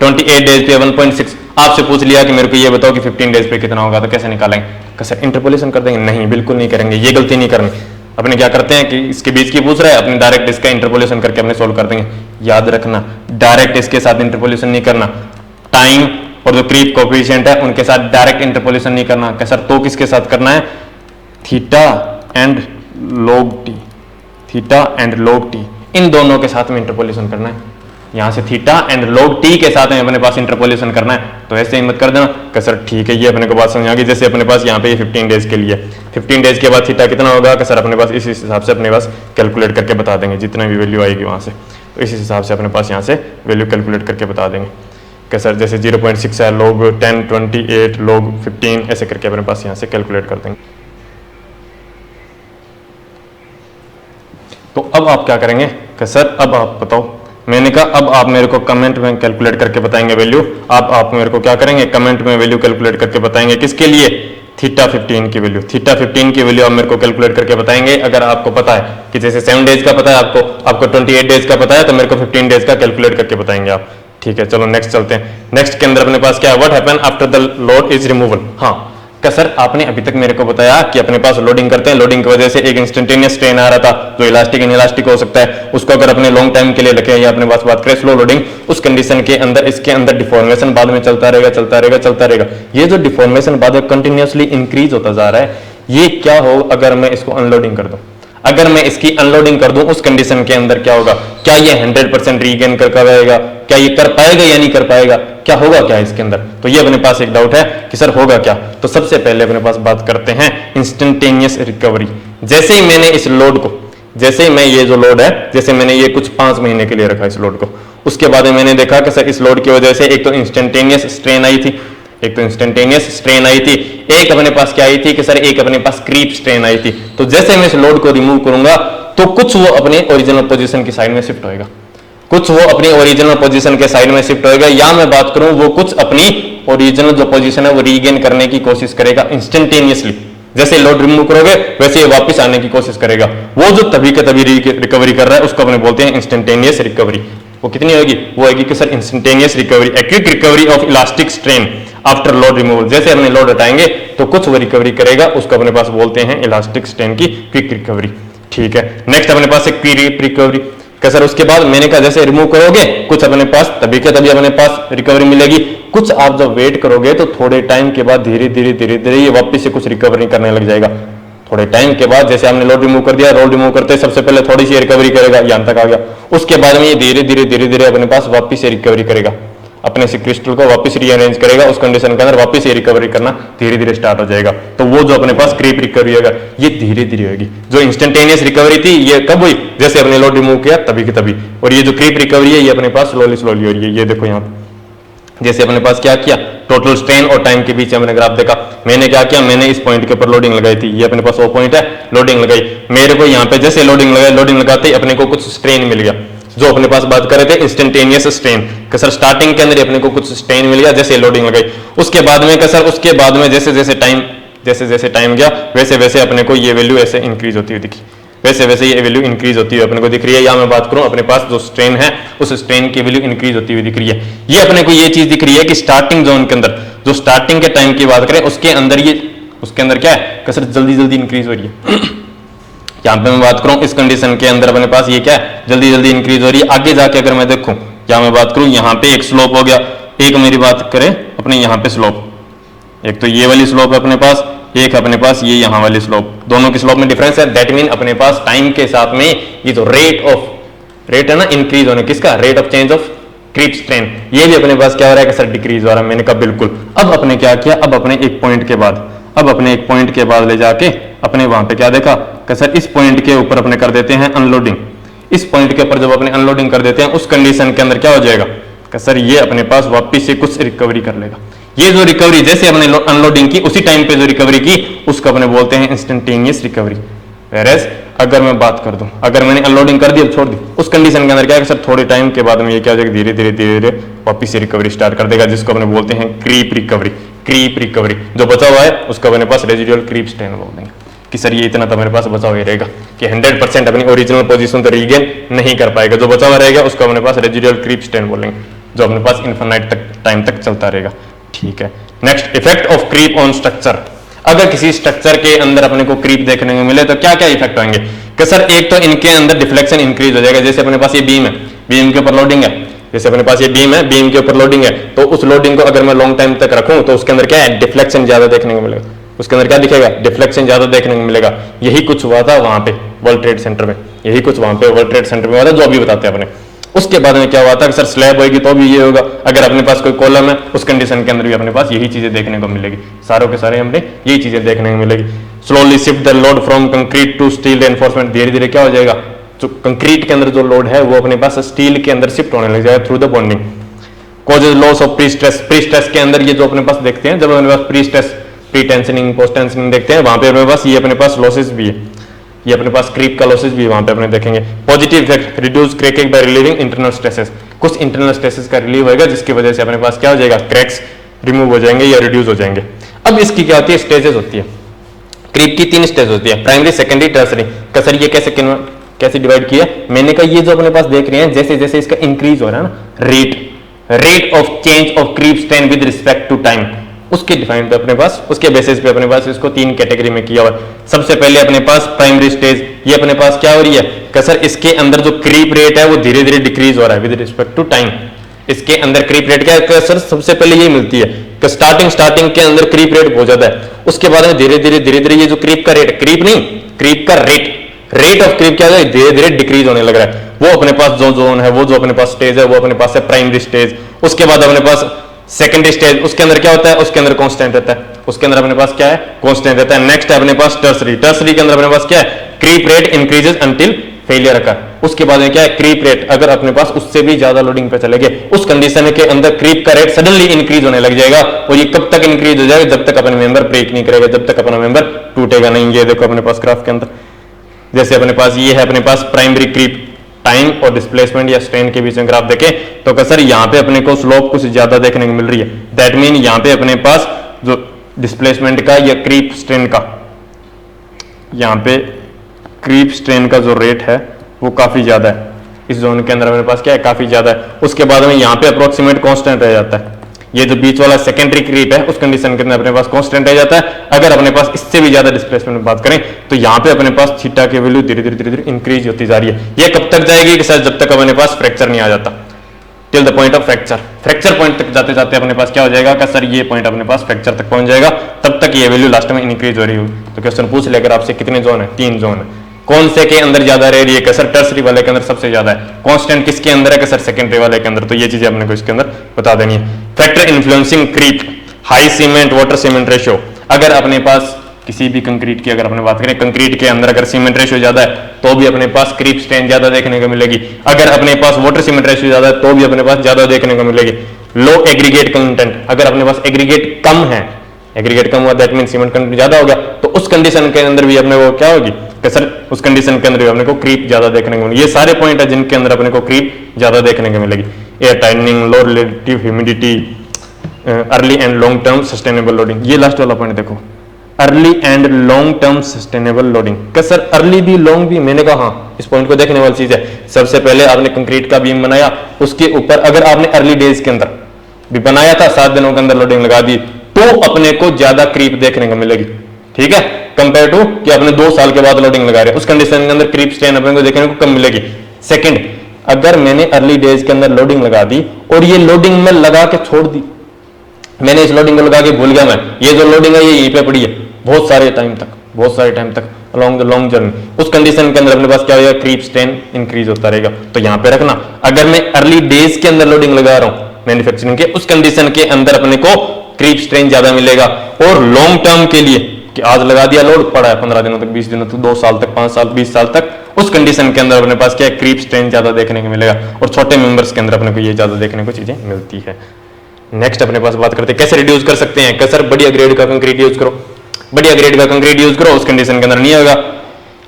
28 डेज पे 1.6, आपसे पूछ लिया कि मेरे को ये बताओ कि 15 डेज पे कितना होगा, तो कैसे निकालेंगे? सर इंटरपोलेशन कर देंगे? नहीं, बिल्कुल नहीं करेंगे, ये गलती नहीं करनी। अपने क्या करते हैं कि इसके बीच की पूछ रहा है, अपने डायरेक्ट इसका इंटरपोलेशन करके अपने सोल्व कर देंगे। याद रखना, डायरेक्ट इसके साथ इंटरपोलेशन नहीं करना, टाइम और जो क्रीप कोफिशिएंट है उनके साथ डायरेक्ट इंटरपोलेशन नहीं करना। क्या सर तो किसके साथ करना है? Theta and log t, theta and log t, इन दोनों के साथ में इंटरपोलेशन करना है। यहां से थीटा एंड log t के साथ में अपने पास इंटरपोलेशन करना है, तो ऐसे ही मत कर देना कि सर ठीक है ये अपने को बात समझ आ गई। जैसे अपने पास यहाँ पे ये 15 डेज के लिए, 15 डेज के बाद थीटा कितना होगा कि सर अपने पास इस हिसाब से अपने पास कैलकुलेट करके बता देंगे, जितना भी वैल्यू आएगी वहां से, तो इस हिसाब से अपने पास यहाँ से वैल्यू कैलकुलेट करके बता देंगे कि सर जैसे 0.6 है, log 10, 28, log 15, ऐसे करके अपने पास यहाँ से कैलकुलेट कर देंगे। तो अब आप क्या करेंगे कि सर अब आप बताओ, मैंने कहा अब आप मेरे को कमेंट में कैलकुलेट करके बताएंगे वैल्यू। आप मेरे को क्या करेंगे, कमेंट में वैल्यू कैलकुलेट करके बताएंगे, किसके लिए? थीटा 15 की वैल्यू, थीटा 15 की वैल्यू आप मेरे को कैलकुलेट करके बताएंगे। अगर आपको पता है कि जैसे 7 डेज का पता है आपको 28 डेज का पता है, तो मेरे को 15 डेज का कैलकुलेट करके बताएंगे आप। ठीक है, चलो नेक्स्ट चलते हैं। नेक्स्ट के अंदर अपने पास क्या है, what happen after the load is removal. हाँ क्या सर आपने अभी तक मेरे को बताया कि अपने पास लोडिंग करते हैं, लोडिंग की वजह से एक इंस्टेंटेनियस स्ट्रेन आ रहा था जो इलास्टिक इनइलास्टिक हो सकता है, उसको अगर अपने लॉन्ग टाइम के लिए रखें या अपने पास बात करें स्लो लोडिंग, उस कंडीशन के अंदर इसके अंदर डिफॉर्मेशन बाद में चलता रहेगा चलता रहेगा चलता रहेगा। ये जो डिफॉर्मेशन बाद में कंटिन्यूअसली इंक्रीज होता जा रहा है, ये क्या हो अगर मैं इसको अनलोडिंग कर दूं, अगर मैं इसकी अनलोडिंग कर दूं उस कंडीशन के अंदर क्या होगा? क्या ये 100% रीगेन कर पाएगा? क्या ये कर पाएगा या नहीं कर पाएगा? क्या होगा क्या इसके अंदर? तो ये अपने पास एक डाउट है कि सर होगा क्या। तो सबसे पहले अपने पास बात करते हैं इंस्टेंटेनियस रिकवरी। जैसे ही मैंने इस लोड को, जैसे ही मैं ये जो लोड है, जैसे मैंने ये कुछ 5 महीने के लिए रखा इस लोड को, उसके बाद में मैंने देखा कि सर इस लोड की वजह से एक तो इंस्टेंटेनियस स्ट्रेन आई थी, एक तो इंस्टेंटेनियस स्ट्रेन आई थी, एक अपने पास क्या आई थी कि सर एक अपने पास क्रीप स्ट्रेन आई थी। तो जैसे मैं इस लोड को रिमूव करूंगा तो कुछ वो अपने ओरिजिनल पोजीशन की साइड में शिफ्ट होएगा, कुछ वो अपनी ओरिजिनल पोजीशन के साइड में शिफ्ट होएगा, या मैं बात करूं वो कुछ अपनी ओरिजिनल जो पोजीशन है वो रीगेन करने की कोशिश करेगा इंस्टेंटेनियसली। जैसे लोड रिमूव करोगे वैसे ये वापस आने की कोशिश करेगा। वो जो तभी के तभी रिकवरी कर रहा है उसको अपने बोलते हैं इंस्टेंटेनियस रिकवरी। वो कितनी होगी? वो होगी कि sir instantaneous recovery, quick recovery of elastic strain after load removal. जैसे हमने लोड हटाएंगे तो कुछ वो रिकवरी करेगा, उसको अपने पास बोलते हैं इलास्टिक स्ट्रेन की क्विक रिकवरी। ठीक है, नेक्स्ट अपने पास एक क्विक रिकवरी का सर उसके बाद मैंने कहा जैसे रिमूव करोगे कुछ अपने पास तभी के तभी अपने पास रिकवरी मिलेगी, कुछ आप जब वेट करोगे तो थोड़े टाइम के बाद धीरे धीरे ये वापस से कुछ रिकवरी करने लग जाएगा। थोड़े टाइम के बाद जैसे हमने लोड रिमूव कर दिया, लोड रिमूव करते सबसे पहले थोड़ी सी रिकवरी करेगा, यहां तक आ गया, उसके बाद में ये धीरे धीरे अपने पास वापस से रिकवरी करेगा, अपने से क्रिस्टल को वापस रीअरेंज करेगा, उस कंडीशन के अंदर वापस ये रिकवरी करना धीरे धीरे स्टार्ट हो जाएगा। तो वो जो अपने पास क्रीप रिकवरी होगा ये धीरे धीरे होगी। जो इंस्टेंटेनियस रिकवरी थी ये कब हुई? जैसे अपने लोड रिमूव किया तभी के तभी। और ये जो क्रीप रिकवरी है ये अपने पास स्लोली हो रही है। ये देखो यहाँ पे जैसे अपने पास क्या किया, टोटल स्ट्रेन और टाइम के बीच हमने ग्राफ देखा, मैंने क्या किया, मैंने इस पॉइंट के ऊपर लोडिंग लगाई थी, ये अपने पास वो पॉइंट है, लोडिंग लगाई, मेरे को यहाँ पे जैसे लोडिंग लगाई, लोडिंग लगाते ही अपने को कुछ स्ट्रेन मिल गया, जो अपने पास बात कर रहे थे इंस्टेंटेनियस स्ट्रेन कि सर स्टार्टिंग के अंदर अपने को कुछ स्ट्रेन मिल गया जैसे लोडिंग लगाई, उसके बाद में सर उसके बाद में जैसे जैसे टाइम गया वैसे वैसे अपने को ये वैल्यू ऐसे इंक्रीज होती हुई दिखी, वैसे वैसे ये वैल्यू इंक्रीज होती हुई अपने को दिख रही है। या मैं बात करूं अपने पास जो स्ट्रेन है उस स्ट्रेन की वैल्यू इंक्रीज होती हुई दिख रही है। ये अपने को ये चीज दिख रही है कि स्टार्टिंग जोन के अंदर जो स्टार्टिंग के टाइम की बात करें उसके अंदर क्या है कसरत जल्दी जल्दी इंक्रीज हो रही है। यहाँ पे मैं बात करूं इस कंडीशन के अंदर अपने पास ये क्या है जल्दी जल्दी इंक्रीज हो रही है। आगे जाके अगर मैं देखूं या मैं बात करूं यहाँ पे एक स्लोप हो गया, एक मेरी बात करें अपने यहाँ पे स्लोप, एक तो ये वाली स्लोप है अपने पास, एक अपने पास ये यहाँ वाली स्लोप, दोनों की स्लोप में डिफरेंस है। दैट मीन अपने पास टाइम के साथ में ये जो रेट है ना इंक्रीज होने किसका, rate of change of creep strain, ये भी अपने पास क्या हो रहा है कि सर डिक्रीज हो रहा है। मैंने कहा बिल्कुल। अब अपने क्या किया, अब अपने एक पॉइंट के बाद ले जाके अपने वहां पे क्या देखा कि सर इस पॉइंट के ऊपर अपने कर देते हैं अनलोडिंग। इस पॉइंट के ऊपर जब अपने अनलोडिंग कर देते हैं उस कंडीशन के अंदर क्या हो जाएगा कि सर ये अपने पास वापिस से कुछ रिकवरी कर लेगा। ये जो रिकवरी जैसे अपने अनलोडिंग की उसी टाइम पे जो रिकवरी की उसको अपने बोलते हैं इंस्टेंटेनियस रिकवरी। वेयरएज अगर मैं बात कर दूं, अगर मैंने अनलोडिंग कर दी अब छोड़ दी उस कंडीशन के अंदर क्या है सर थोड़े टाइम के बाद में ये क्या हो जाएगा धीरे धीरे वापिस से रिकवरी स्टार्ट कर देगा, जिसको अपने बोलते हैं क्रीप रिकवरी। जो बचा हुआ है उसको अपने पास रेजिडुअल क्रीप स्ट्रेन बोल देंगे कि सर ये इतना तो मेरे पास बचा हुआ रहेगा कि 100% अपनी ओरिजिनल पोजीशन तो रीगेन नहीं कर पाएगा। जो बचा हुआ रहेगा उसको अपने पास रेजिडुअल क्रीप स्ट्रेन बोलेंगे, जो अपने पास इन्फिनाइट तक टाइम तक चलता रहेगा। ठीक है, next effect of creep on structure. अगर किसी स्ट्रक्चर के अंदर अपने को क्रीप देखने को मिले तो क्या क्या इफेक्ट होंगे कि सर एक तो इनके अंदर डिफ्लेक्शन इंक्रीज हो जाएगा। जैसे अपने पास ये बीम है, बीम के ऊपर लोडिंग है, जैसे अपने पास ये बीम है, बीम के ऊपर लोडिंग है, तो उस लोडिंग को अगर मैं लॉन्ग टाइम तक रखूं तो उसके अंदर क्या है डिफ्लेक्शन ज्यादा देखने को मिलेगा। उसके अंदर क्या दिखेगा डिफ्लेक्शन ज्यादा देखने को मिलेगा। यही कुछ हुआ था वहां पे वर्ल्ड ट्रेड सेंटर में, यही कुछ वहां पे वर्ल्ड ट्रेड सेंटर में हुआ था जो अभी बताते हैं अपने। उसके बाद में क्या हुआ था कि सर स्लैब होगी तो भी ये होगा, अगर अपने पास कोई कॉलम है उस कंडीशन के अंदर भी अपने पास यही चीजें देखने को मिलेगी। सारों के सारे हमने यही चीजें देखने को मिलेगी। Slowly shift the load from concrete to steel enforcement, धीरे धीरे क्या हो जाएगा जो कंक्रीट के अंदर जो लोड है वो अपने पास स्टील के अंदर शिफ्ट होने लग जाएगा through the bonding. Causes loss of pre stress के अंदर ये जो अपने पास देखते हैं जब अपने पास pre stress pre tensioning post tensioning देखते हैं वहां पे अपने पास ये अपने पास लॉसेस भी है, ये अपने पास क्रीप का लॉसेस भी वहां पे अपने देखेंगे। Positive effect reduce cracking by relieving internal stresses, कुछ इंटरनल स्ट्रेसेस का रिलीव होगा जिसकी वजह से अपने पास क्या हो जाएगा क्रैक्स रिमूव हो जाएंगे या रिड्यूस हो जाएंगे। अब इसकी क्या होती है स्टेजेस होती है, क्रीप की 3 स्टेज होती है, प्राइमरी सेकेंडरी टर्सरी। सर ये कैसे डिवाइड किया, मैंने कहा ये जो अपने पास देख रहे हैं जैसे जैसे इसका इंक्रीज हो रहा है ना rate of change of creep strain with respect to time, उसके डिफाइन पे अपने पास उसके बेसिस पे अपने पास इसको 3 कैटेगरी में किया हुआ है। सबसे पहले अपने पास प्राइमरी स्टेज, ये अपने पास क्या हो रही है कि सर इसके अंदर जो क्रीप रेट है वो धीरे धीरे डिक्रीज हो रहा है विद रिस्पेक्ट टू टाइम। इसके अंदर क्रीप रेट क्या है सर सबसे पहले ये मिलती है कि स्टार्टिंग के अंदर क्रीप रेट बहुत ज्यादा है, उसके बाद में धीरे धीरे ये जो क्रीप का रेट, क्रीप नहीं क्रीप का रेट ऑफ क्रीप क्या है धीरे धीरे डिक्रीज होने लग रहा है। वो अपने पास जो जोन है वो जो अपने पास स्टेज है वो अपने पास है प्राइमरी स्टेज। उसके बाद अपने पास सेकेंडरी स्टेज, उसके अंदर क्या होता है उसके अंदर कांस्टेंट रहता है, उसके अंदर अपने पास क्या है कांस्टेंट रहता है। नेक्स्ट है अपने पास टर्सरी के अंदर अपने पास क्या है creep rate increases until failure occur. उसके बाद में क्या है क्रीप रेट अगर अपने पास उससे भी ज्यादा लोडिंग पे चले गए उस कंडीशन के अंदर क्रीप का रेट सडनली इंक्रीज होने लग जाएगा। और ये कब तक इंक्रीज हो जाएगा जब तक अपने मेंबर ब्रेक नहीं करेगा, जब तक अपना मेंबर टूटेगा नहीं। ये देखो अपने पास ग्राफ के अंदर जैसे अपने पास ये है अपने पास प्राइमरी क्रीप टाइम और डिस्प्लेसमेंट या स्ट्रेन के बीच में ग्राफ देखें तो सर यहाँ पे अपने को स्लोप कुछ ज्यादा देखने को मिल रही है। दैट मीन यहाँ पे अपने पास जो डिस्प्लेसमेंट का या क्रीप स्ट्रेन का, यहाँ पे क्रीप स्ट्रेन का जो रेट है वो काफी ज्यादा है इस जोन के अंदर अपने पास क्या है काफी ज्यादा है। उसके बाद में यहाँ पे अप्रोक्सीमेट कांस्टेंट रह जाता है, ये जो बीच वाला सेकेंडरी क्रीप है उस कंडीशन के अंदर अपने पास कांस्टेंट रह जाता है। अगर अपने पास इससे भी ज्यादा डिस्प्लेसमेंट में बात करें तो यहाँ पे अपने पास थीटा की वैल्यू धीरे धीरे इंक्रीज होती जा रही है। ये कब तक जाएगी कि सर जब तक अपने पास फ्रैक्चर नहीं आ जाता, till the point of fracture point तक जाते जाते अपने पास क्या हो जाएगा कि सर ये पॉइंट अपने पास फ्रैक्चर तक पहुंच जाएगा, तब तक ये वैल्यू लास्ट में इंक्रीज हो रही होगी। तो क्वेश्चन पूछ लेकर आपसे कितने जोन है 3 जोन है, कौन से के अंदर ज्यादा रह रही है कि सर टर्सरी वाले के अंदर सबसे ज्यादा है, कांस्टेंट किसके अंदर है कि सर सेकेंडरी वाले के अंदर। तो ये चीजें अपने को इसके अंदर बता देनी है। Factor influencing creep, high cement water cement ratio. अगर अपने पास किसी भी कंक्रीट की अगर अपने बात करें कंक्रीट के अंदर अगर सीमेंट रेशियो ज्यादा है तो भी अपने पास क्रीप स्ट्रेन ज्यादा देखने को मिलेगी। अगर अपने पास वाटर सीमेंट रेशियो ज्यादा है तो भी अपने पास ज्यादा देखने को मिलेगी। लो एग्रीगेट कंटेंट, अगर अपने पास एग्रीगेट कम है, एग्रीगेट कम हुआ दैट मीन सीमेंट कंटेंट ज्यादा हो गया तो उस कंडीशन के अंदर भी अपने को क्या होगी कि सर उस कंडीशन के अंदर भी अपने को क्रीप ज्यादा देखने को मिलेगी। ये सारे पॉइंट है जिनके अंदर अपने को क्रीप ज्यादा देखने को मिलेगी। Air tightening, low relative humidity, early and long term sustainable loading. ये लास्ट वाला पॉइंट देखो, early and long term sustainable loading. क्या सर अर्ली भी लॉन्ग भी? मैंने कहा हाँ, इस पॉइंट को देखने वाली चीज है। सबसे पहले आपने कंक्रीट का बीम बनाया, उसके ऊपर अगर आपने अर्ली डेज के अंदर भी बनाया था, 7 दिनों के अंदर लोडिंग लगा दी, तो अपने को ज्यादा क्रीप देखने को मिलेगी, ठीक है, कंपेयर टू कि अपने 2 साल के बाद लोडिंग लगा रहे हैं, उस कंडीशन के अंदर क्रीप स्ट्रेन अपने को देखने को कम मिलेगी। सेकंड, अगर मैंने अर्ली डेज के अंदर लोडिंग लगा दी और ये लोडिंग में लगा के छोड़ दी, मैंने इस लोडिंग को लगा के भूल गया, मैं ये जो लोडिंग है ये यहीं पे पड़ी है बहुत सारे टाइम तक अलोंग द लॉन्ग जर्नी, उस कंडीशन के अंदर अपने पास क्या होगा, क्रीप स्ट्रेन इंक्रीज होता रहेगा। तो यहां पे रखना, अगर मैं अर्ली डेज के अंदर लोडिंग लगा रहा हूं मैन्युफैक्चरिंग के, उस कंडीशन के अंदर अपने को क्रीप स्ट्रेन ज्यादा मिलेगा। और लॉन्ग टर्म के लिए कि आज लगा दिया लोड, पड़ा है 15 दिनों तक, 20 दिनों तक, 2 साल तक, 5 साल, 20 साल तक, उस कंडीशन के अंदर अपने पास क्या है, क्रीप स्ट्रेन ज्यादा देखने को मिलेगा। और छोटे मेंबर्स के अंदर अपने को ये ज्यादा देखने को चीजें मिलती है। नेक्स्ट अपने पास बात करते हैं कैसे रिड्यूस कर सकते हैं। कैसे बढ़िया ग्रेड का कंक्रीट यूज करो, बढ़िया ग्रेड का कंक्रीट यूज करो, उस कंडीशन के अंदर नहीं होगा।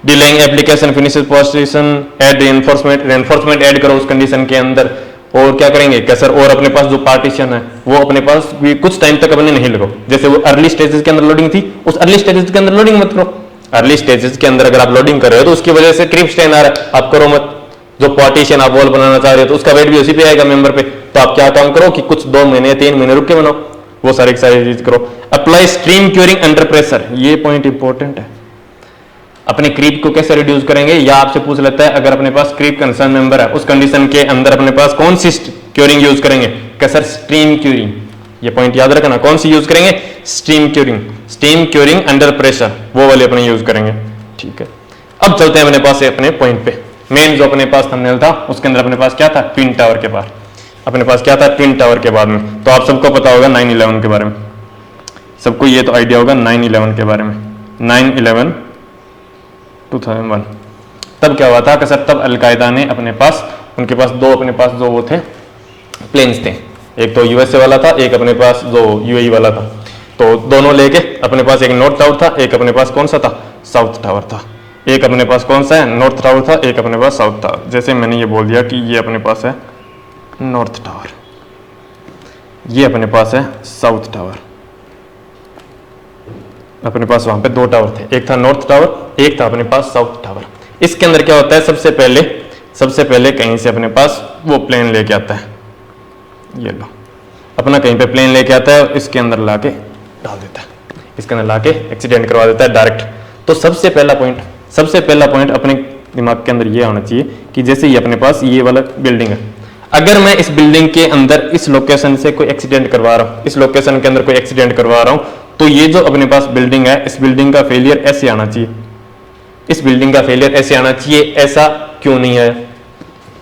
Delaying application, finish position, add reinforcement add करो उस कंडीशन के अंदर। और क्या करेंगे कैसर, और अपने पास जो पार्टीशन है वो अपने पास भी कुछ टाइम तक अपने नहीं लगाओ। जैसे वो अर्ली स्टेजेस के अंदर लोडिंग थी, उस अर्ली स्टेजेस के अंदर लोडिंग मत करो। अर्ली स्टेजेस के अंदर अगर आप लोडिंग कर रहे हो तो उसकी वजह से क्रीप स्ट्रेन आ रहा है, आप करो मत। जो पार्टीशन आप वॉल बनाना चाह रहे हो तो उसका वेट भी उसी पे आएगा मेंबर पे, तो आप क्या काम करो कि कुछ 2 महीने 3 महीने रुक के बनाओ, वो सारी चीज करो। Apply stream curing under pressure, ये पॉइंट इंपॉर्टेंट है। अपने क्रीप को कैसे रिड्यूस करेंगे, या आपसे पूछ लेता है अगर अपने पास क्रीप कंसर्न मेंबर है, उस कंडीशन के अंदर अपने पास कौन सी क्यूरिंग यूज करेंगे, कैसर स्ट्रीम क्यूरिंग। ये पॉइंट याद रखना, कौन सी यूज करेंगे, स्ट्रीम क्यूरिंग अंडर प्रेशर, वो वाले अपने यूज करेंगे, ठीक है। अब चलते हैं अपने पास अपने पॉइंट पे। मेन जो अपने पास थंबनेल था उसके अंदर अपने पास क्या था, ट्विन टावर के बाद अपने पास क्या था, ट्विन टावर के बाद में। तो आप सबको पता होगा 9/11 के बारे में, सबको ये तो आइडिया होगा 9/11 के बारे में। 9/11 2001 तब क्या हुआ था कि सर तब अलकायदा ने अपने पास, उनके पास 2 अपने पास जो वो थे प्लेन्स थे, एक तो यूएसए वाला था, एक अपने पास जो यूएई वाला था। तो दोनों लेके अपने पास एक नॉर्थ टावर था, एक अपने पास कौन सा था, साउथ टावर था। एक अपने पास कौन सा है, नॉर्थ टावर था, एक अपने पास साउथ टावर। जैसे मैंने ये बोल दिया कि ये अपने पास है नॉर्थ टावर, ये अपने पास है साउथ टावर। अपने पास वहां पे 2 टावर थे, एक था नॉर्थ टावर, एक था अपने पास साउथ टावर। इसके अंदर क्या होता है, सबसे पहले कहीं से अपने पास वो प्लेन लेके आता है, ये लो अपना कहीं पे प्लेन लेके आता है, इसके अंदर लाके डाल देता है, इसके अंदर लाके एक्सीडेंट करवा देता है डायरेक्ट। तो सबसे पहला पॉइंट अपने दिमाग के अंदर ये आना चाहिए कि जैसे ये अपने पास ये वाला बिल्डिंग है, अगर मैं इस बिल्डिंग के अंदर इस लोकेशन से कोई एक्सीडेंट करवा रहा हूं, इस लोकेशन के अंदर कोई एक्सीडेंट करवा रहा हूं, तो ये जो अपने पास बिल्डिंग है, इस बिल्डिंग का फेलियर ऐसे आना चाहिए, इस बिल्डिंग का फेलियर ऐसे आना चाहिए। ऐसा क्यों नहीं है,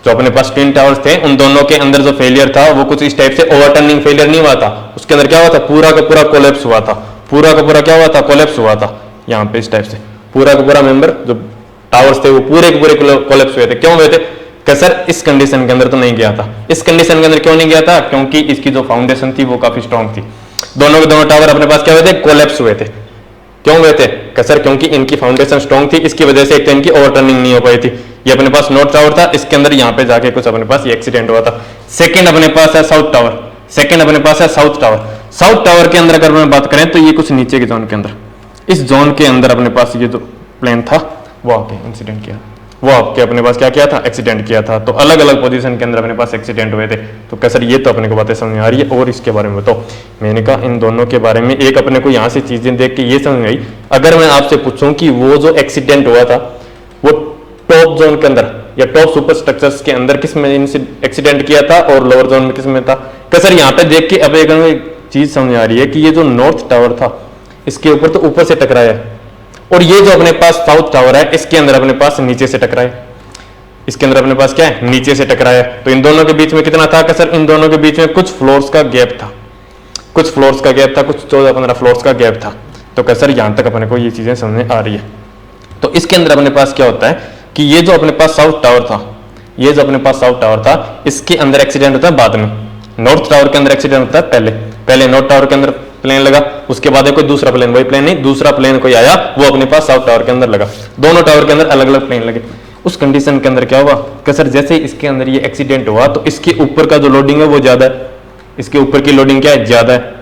जो अपने पास ट्विन टावर्स थे उन दोनों के अंदर जो फेलियर था वो कुछ इस टाइप से ओवरटर्निंग फेलियर नहीं हुआ था, उसके अंदर क्या हुआ था, पूरा का पूरा कोलैप्स हुआ था, पूरा का पूरा क्या हुआ था, कोलैप्स हुआ था। यहाँ पे इस टाइप से पूरा का पूरा मेंबर जो टावर्स थे वो पूरे के पूरे कोलैप्स हुए थे। क्यों हुए थे, कि सर इस कंडीशन के अंदर तो नहीं गया था। इस कंडीशन के अंदर क्यों नहीं गया था, क्योंकि इसकी जो फाउंडेशन थी वो काफी स्ट्रॉन्ग थी। दोनों के दोनों टावर अपने पास क्या हुए थे, कोलैप्स हुए थे। क्यों हुए थे, कि सर क्योंकि इनकी फाउंडेशन स्ट्रॉन्ग थी, इसकी वजह से एक तो इनकी ओवरटर्निंग नहीं हो पाई थी। ये अपने पास नॉर्थ टावर था, इसके अंदर यहाँ पे जाके कुछ अपने पास ये एक्सीडेंट हुआ था। सेकंड अपने पास है साउथ टावर, साउथ टावर के अंदर अगर मैं बात करें तो ये कुछ नीचे के जोन के अंदर, इस जोन के अंदर अपने पास ये जो प्लेन था वो आके इंसिडेंट किया, वो आपके अपने पास क्या किया था, एक्सीडेंट किया था। तो अलग अलग पोजीशन के अंदर अपने पास एक्सीडेंट हुए थे। तो कैसर ये तो अपने को बातें समझ में आ रही है। और इसके बारे में बताओ, मैंने कहा इन दोनों के बारे में एक अपने को यहाँ से चीजें देख के ये समझ में आई। अगर मैं आपसे पूछूं कि वो जो एक्सीडेंट हुआ था वो टॉप जोन के अंदर या टॉप सुपर स्ट्रक्चर्स के अंदर किस में एक्सीडेंट किया था और लोअर जोन में किस में था, कैसर यहाँ पे देख के अब एक चीज समझ आ रही है कि ये जो नॉर्थ टावर था इसके ऊपर तो ऊपर से टकराया है, और ये जो अपने पास साउथ टावर है इसके अंदर अपने पास नीचे से टकराया, इसके अंदर अपने पास क्या है, नीचे से टकराया। तो इन दोनों के बीच में कितना था, सर इन दोनों के बीच में कुछ फ्लोर्स का गैप था, कुछ 14-15 फ्लोर्स का गैप था। तो कैसर यहां तक अपने को ये चीजें समझ में आ रही है। तो इसके अंदर अपने पास क्या होता है कि ये जो अपने पास साउथ टावर था, इसके अंदर एक्सीडेंट होता है बाद में। नॉर्थ टावर के अंदर एक्सीडेंट होता है पहले नॉर्थ टावर के अंदर प्लेन लगा, उसके बाद कोई दूसरा प्लेन, वही प्लेन नहीं दूसरा प्लेन कोई आया, वो अपने पास साउथ टावर के अंदर लगा। दोनों टावर के अंदर अलग अलग प्लेन लगे। उस कंडीशन के अंदर क्या हुआ कि सर जैसे इसके अंदर ये एक्सीडेंट हुआ तो इसके ऊपर का जो लोडिंग है वो ज्यादा है, इसके ऊपर की लोडिंग क्या है, ज्यादा है,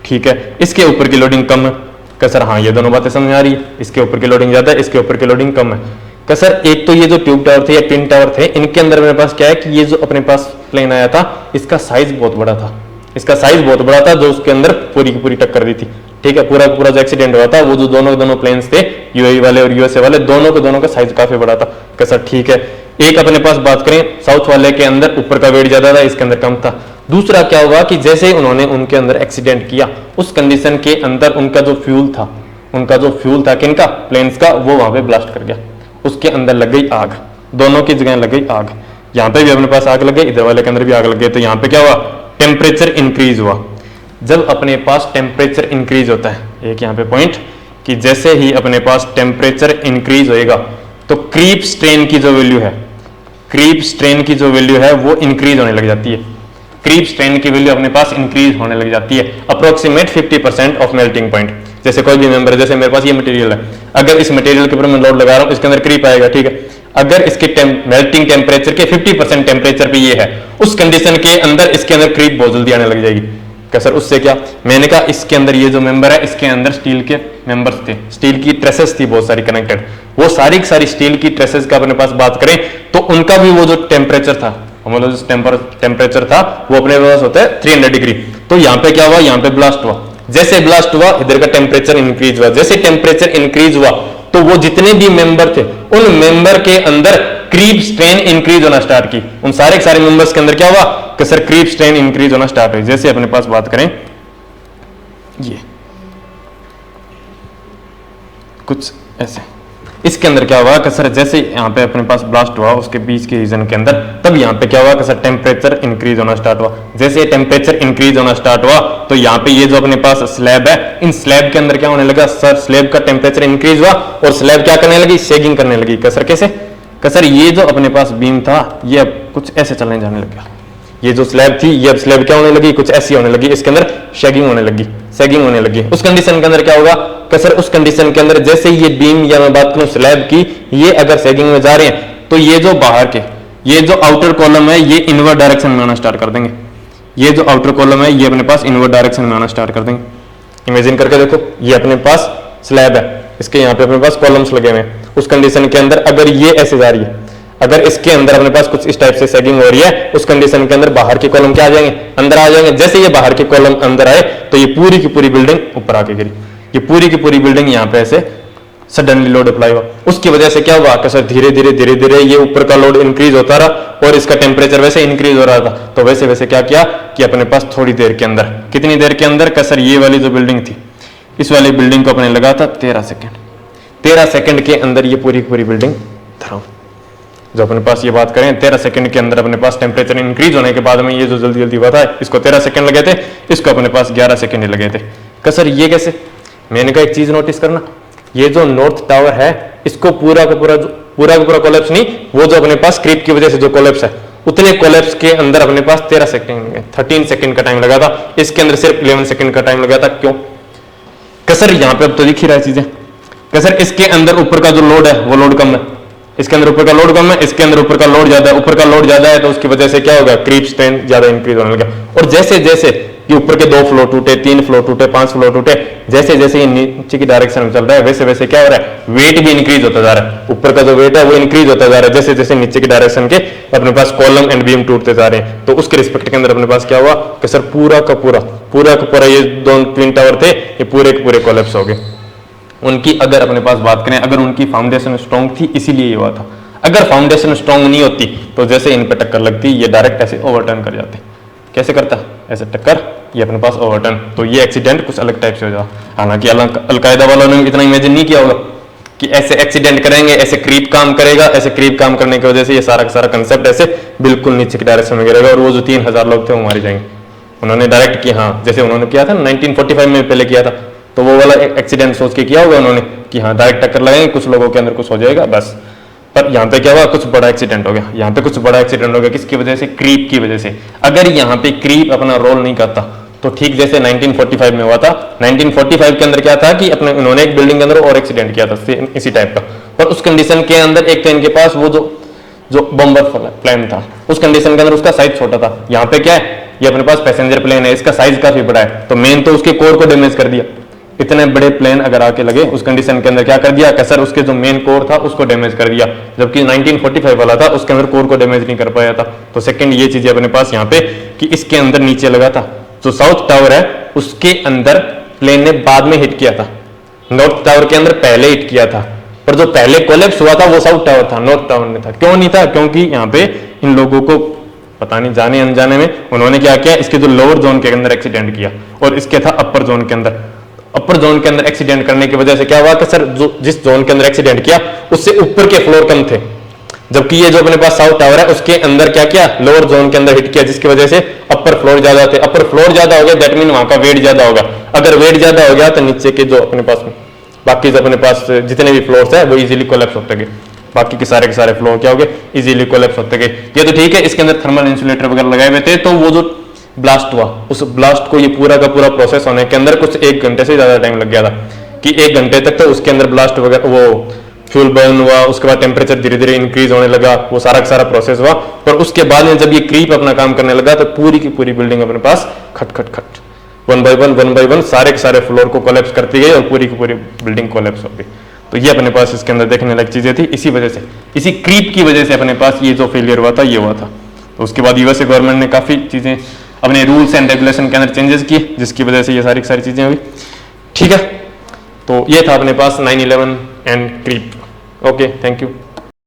ठीक है, इसके ऊपर की लोडिंग कम है। क्या सर हाँ ये दोनों बातें समझ आ रही है, इसके ऊपर की लोडिंग ज्यादा है, इसके ऊपर की लोडिंग कम है। क्या सर एक तो ये जो ट्यूब टावर थे या ट्विन टावर थे, इनके अंदर मेरे पास क्या है कि ये जो अपने पास प्लेन आया था इसका साइज बहुत बड़ा था, इसका साइज बहुत बड़ा था जो उसके अंदर पूरी की पूरी टक्कर दी थी। ठीक है, पूरा पूरा जो एक्सीडेंट हुआ था वो जो दोनों प्लेन्स थे यूएई वाले और यूएसए वाले, दोनों का साइज काफी बड़ा था। क्या सर ठीक है, एक अपने पास बात करें साउथ वाले के अंदर ऊपर का वेट ज्यादा था, इसके अंदर कम था। दूसरा क्या हुआ कि जैसे उन्होंने उनके अंदर एक्सीडेंट किया उस कंडीशन के अंदर उनका जो फ्यूल था किनका, प्लेन्स का, वो वहां पे ब्लास्ट कर गया, उसके अंदर लग गई आग, दोनों की जगह लग गई आग। यहाँ पे भी अपने पास आग लग गई, इधर वाले के अंदर भी आग लग गई। तो यहाँ पे क्या हुआ, टेम्परेचर इंक्रीज हुआ। जब अपने पास टेम्परेचर इंक्रीज होता है, एक यहाँ पे पॉइंट कि जैसे ही अपने पास टेम्परेचर इंक्रीज होएगा तो क्रीप स्ट्रेन की जो वैल्यू है वो इंक्रीज होने लग जाती है। क्रीप स्ट्रेन की वैल्यू अपने पास इंक्रीज होने लग जाती है अप्रोक्सीमेट 50% ऑफ मेल्टिंग पॉइंट। जैसे कोई भी मेंबर, जैसे मेरे पास ये मटेरियल है, अगर इस मटेरियल के ऊपर मैं लोड लगा रहा हूं, इसके अंदर क्रीप आएगा, ठीक है। अगर इसके मेल्टिंग टेम्परेचर के 50% टेम्परेचर पे ये है, उस कंडीशन के अंदर इसके अंदर क्रीप बहुत जल्दी आने लग जाएगी। क्या सर उससे क्या, मैंने कहा इसके अंदर ये जो मेंबर है इसके अंदर स्टील के मेंबर्स थे, स्टील की ट्रेसेस थी बहुत सारी कनेक्टेड, वो सारी की सारी स्टील की ट्रेसेस का अपने पास बात करें तो उनका भी वो जो टेम्परेचर था, टेम्परेचर था वो अपने पास होता है 300 डिग्री। तो यहाँ पे क्या हुआ, यहाँ पे ब्लास्ट हुआ, जैसे ब्लास्ट हुआ इधर का टेम्परेचर इंक्रीज हुआ, जैसे टेम्परेचर इंक्रीज हुआ तो वो जितने भी मेंबर थे उन मेंबर के अंदर क्रीप स्ट्रेन इंक्रीज होना स्टार्ट की। उन सारे मेंबर्स के अंदर क्या हुआ कि सर क्रीप स्ट्रेन इंक्रीज होना स्टार्ट हुई। जैसे अपने पास बात करें ये कुछ ऐसे, इसके अंदर क्या हुआ कि सर जैसे यहाँ पे अपने पास ब्लास्ट हुआ उसके बीच के रीजन के अंदर, तब यहाँ पे क्या हुआ कि सर टेम्परेचर इंक्रीज होना स्टार्ट हुआ। जैसे टेम्परेचर इंक्रीज होना स्टार्ट हुआ तो यहाँ पे ये जो अपने पास स्लैब है, इन स्लैब के अंदर क्या होने लगा सर, स्लैब का टेम्परेचर इंक्रीज हुआ और स्लैब क्या करने लगी, शेकिंग करने लगी। सर कैसे, सर ये जो अपने पास बीम था ये अब कुछ ऐसे चलने जाने लग गया, ये जो स्लैब थी ये अब स्लैब क्या होने लगी, कुछ ऐसी होने लगी, इसके अंदर सैगिंग होने लगी। उस कंडीशन के अंदर क्या होगा कि सर उस कंडीशन के अंदर जैसे ये बीम या मैं बात करूं स्लैब की, ये अगर सैगिंग में जा रहे हैं तो ये जो बाहर के, ये जो आउटर कॉलम है ये इनवर्ट डायरेक्शन में आना स्टार्ट कर देंगे। ये जो आउटर कॉलम है ये अपने पास इनवर्ट डायरेक्शन में आना स्टार्ट कर देंगे। इमेजिन करके देखो, ये अपने पास स्लैब है, इसके यहाँ पे अपने पास कॉलम्स लगे हुए हैं। उस कंडीशन के अंदर अगर ये ऐसे जा रही है, अगर इसके अंदर अपने पास कुछ इस टाइप से सैगिंग हो रही है, उस कंडीशन के अंदर बाहर के कॉलम क्या आ जाएंगे, अंदर आ जाएंगे। जैसे ये बाहर के कॉलम अंदर आए तो ये पूरी की पूरी बिल्डिंग ऊपर आके गिरी, ये पूरी की पूरी बिल्डिंग यहाँ पे ऐसे सडनली लोड अप्लाई हुआ। उसकी वजह से क्या हुआ कि सर धीरे धीरे ये ऊपर का लोड इंक्रीज होता रहा और इसका टेम्परेचर वैसे इंक्रीज हो रहा था। तो वैसे वैसे क्या किया कि अपने पास थोड़ी देर के अंदर, कितनी देर के अंदर, सर ये वाली जो बिल्डिंग थी इस वाली बिल्डिंग को अपने लगा था 13 सेकेंड, 13 सेकेंड के अंदर ये पूरी पूरी बिल्डिंग धराओ। जो अपने पास ये बात करें 13 सेकंड के अंदर अपने पास टेम्परेचर इंक्रीज होने के बाद में ये जो जल्दी हुआ था, इसको 13 सेकंड लगे थे, इसको अपने पास 11 सेकंड ही लगे थे। सर ये कैसे, मैंने कहा एक चीज नोटिस करना, ये जो नॉर्थ टावर है इसको पूरा का पूरा कोलैप्स नहीं, वो जो अपने पास क्रीप की वजह से जो कोलैप्स है उतने कोलैप्स के अंदर अपने पास 13 सेकंड 13 सेकंड का टाइम लगा था, इसके अंदर सिर्फ 11 सेकंड का टाइम लगा था। क्यों? सर यहाँ पे अब तो दिख ही रहा है चीजें, सर इसके अंदर ऊपर का जो लोड है वो लोड कम है, इसके अंदर ऊपर का लोड कम है, इसके अंदर ऊपर का लोड ज्यादा है, ऊपर का लोड ज्यादा है तो उसकी वजह से क्या होगा, क्रीप स्ट्रेन ज्यादा इंक्रीज होने लगा। और जैसे जैसे ये ऊपर के 2 फ्लोर टूटे, 3 फ्लोर टूटे, 5 फ्लोर टूटे, जैसे जैसे ये नीचे की डायरेक्शन में चल रहा है वैसे वैसे क्या हो रहा है, वेट भी इंक्रीज होता जा रहा है, ऊपर का जो वेट है वो इंक्रीज होता जा रहा है जैसे जैसे नीचे की डायरेक्शन के अपने पास कॉलम एंड बीम टूटते जा रहे हैं। तो उसके रिस्पेक्ट के अंदर अपने पास क्या हुआ कि सर पूरा का पूरा ये 2 ट्विन टावर थे ये पूरे के पूरे कोलैप्स हो गए। उनकी अगर अपने पास बात करें, अगर उनकी फाउंडेशन स्ट्रॉन्ग थी इसीलिए ये हुआ था, अगर फाउंडेशन स्ट्रॉन्ग नहीं होती तो जैसे इन पे टक्कर लगती ये डायरेक्ट ऐसे ओवरटर्न कर जाते। कैसे करता, ऐसे टक्कर, ये अपने पास ओवरटर्न, तो ये एक्सीडेंट कुछ अलग टाइप से हो जाता। हालांकि अलकायदा वालों ने इतना इमेजिन नहीं किया होगा कि ऐसे एक्सीडेंट करेंगे, ऐसे क्रीप काम करेगा, ऐसे क्रीप काम करने की वजह से ये सारा का सारा कंसेप्ट ऐसे बिल्कुल नीचे की डायरेक्शन में गिरेगा और वो जो 3000 लोग थे वो मारे जाएंगे। उन्होंने डायरेक्ट किया, हाँ जैसे उन्होंने किया था 1945 में पहले किया था, तो वो वाला एक्सीडेंट सोच के किया होगा उन्होंने कि हाँ डायरेक्ट टक्कर लगाएंगे, कुछ लोगों के अंदर कुछ हो जाएगा बस। पर यहाँ पे क्या हुआ, कुछ बड़ा एक्सीडेंट हो गया, यहाँ पे कुछ बड़ा एक्सीडेंट हो गया। किसकी वजह से, क्रीप की वजह से। अगर यहाँ पे क्रीप अपना रोल नहीं करता तो ठीक जैसे 1945 में हुआ था, 1945 के अंदर क्या था कि अपने उन्होंने एक बिल्डिंग के अंदर और एक्सीडेंट किया था इसी टाइप का। पर उस कंडीशन के अंदर एक तो इनके पास वो जो बम्बर प्लेन था उस कंडीशन के अंदर उसका साइज छोटा था। यहाँ पे क्या है, ये अपने पास पैसेंजर प्लेन है, इसका साइज काफी बड़ा है, तो मेन तो उसके कोर को डैमेज कर दिया, इतने बड़े प्लेन अगर आके लगे उस कंडीशन के अंदर क्या कर दिया कि सर उसके जो मेन कोर था उसको डैमेज कर दिया, जबकि 1945 वाला था उसके अंदर कोर को डैमेज नहीं कर पाया था। तो सेकंड ये चीजें अपने पास यहाँ पे कि इसके अंदर नीचे लगा था, जो साउथ टावर है उसके अंदर प्लेन ने बाद में हिट किया था, नॉर्थ टावर के अंदर पहले हिट किया था, पर जो पहले कोलैप्स हुआ था वो साउथ टावर था, नॉर्थ टावर नहीं था। क्यों नहीं था? क्योंकि यहाँ पे इन लोगों को पता नहीं जाने अनजाने में उन्होंने क्या किया, इसके जो लोअर जोन के अंदर एक्सीडेंट किया और इसके था अपर जोन के अंदर। अपर जोन के अंदर एक्सीडेंट करने की वजह से क्या हुआ कि सर जो जिस जोन के अंदर एक्सीडेंट किया उससे ऊपर के फ्लोर कम थे, जबकि ये जो अपने पास साउथ टावर है उसके अंदर क्या किया, लोअर जोन के अंदर हिट किया, जिसकी वजह से अपर फ्लोर ज्यादा थे। अपर फ्लोर ज्यादा हो गया दैट मीन वहां का वेट ज्यादा होगा, अगर वेट ज्यादा हो गया तो नीचे के जो अपने पास बाकी जो अपने पास जितने भी फ्लोर्स है वो इजीली कोलैप्स होते गए, बाकी के सारे फ्लोर क्या हो गए, इजीली कोलैप्स होते गए। ये तो ठीक है, इसके अंदर थर्मल इंसुलेटर वगैरह लगाए हुए थे, तो वो जो ब्लास्ट हुआ उस ब्लास्ट को ये पूरा का पूरा प्रोसेस होने के अंदर कुछ 1 घंटे से ज्यादा टाइम लग गया था, कि 1 घंटे तक तो उसके अंदर ब्लास्ट वगैरह वो फ्यूल बर्न हुआ, उसके बाद टेम्परेचर धीरे धीरे इंक्रीज होने लगा, वो सारा का सारा प्रोसेस हुआ। पर उसके बाद में जब ये क्रीप अपना काम करने लगा तो पूरी की पूरी बिल्डिंग अपने पास खट खट खट 1 बाय 1 सारे के सारे फ्लोर को कोलैप्स करती गई और पूरी की पूरी बिल्डिंग कोलैप्स हो गई। तो ये अपने पास इसके अंदर देखने लायक चीजें थी, इसी वजह से, इसी क्रीप की वजह से अपने पास ये जो फेलियर हुआ था ये हुआ था। तो उसके बाद यूएसए गवर्नमेंट ने काफी चीजें अपने रूल्स एंड रेगुलेशन के अंदर चेंजेस किए, जिसकी वजह से ये सारी की सारी चीजें हुई। ठीक है, तो ये था अपने पास 9/11 and creep. Okay, thank you.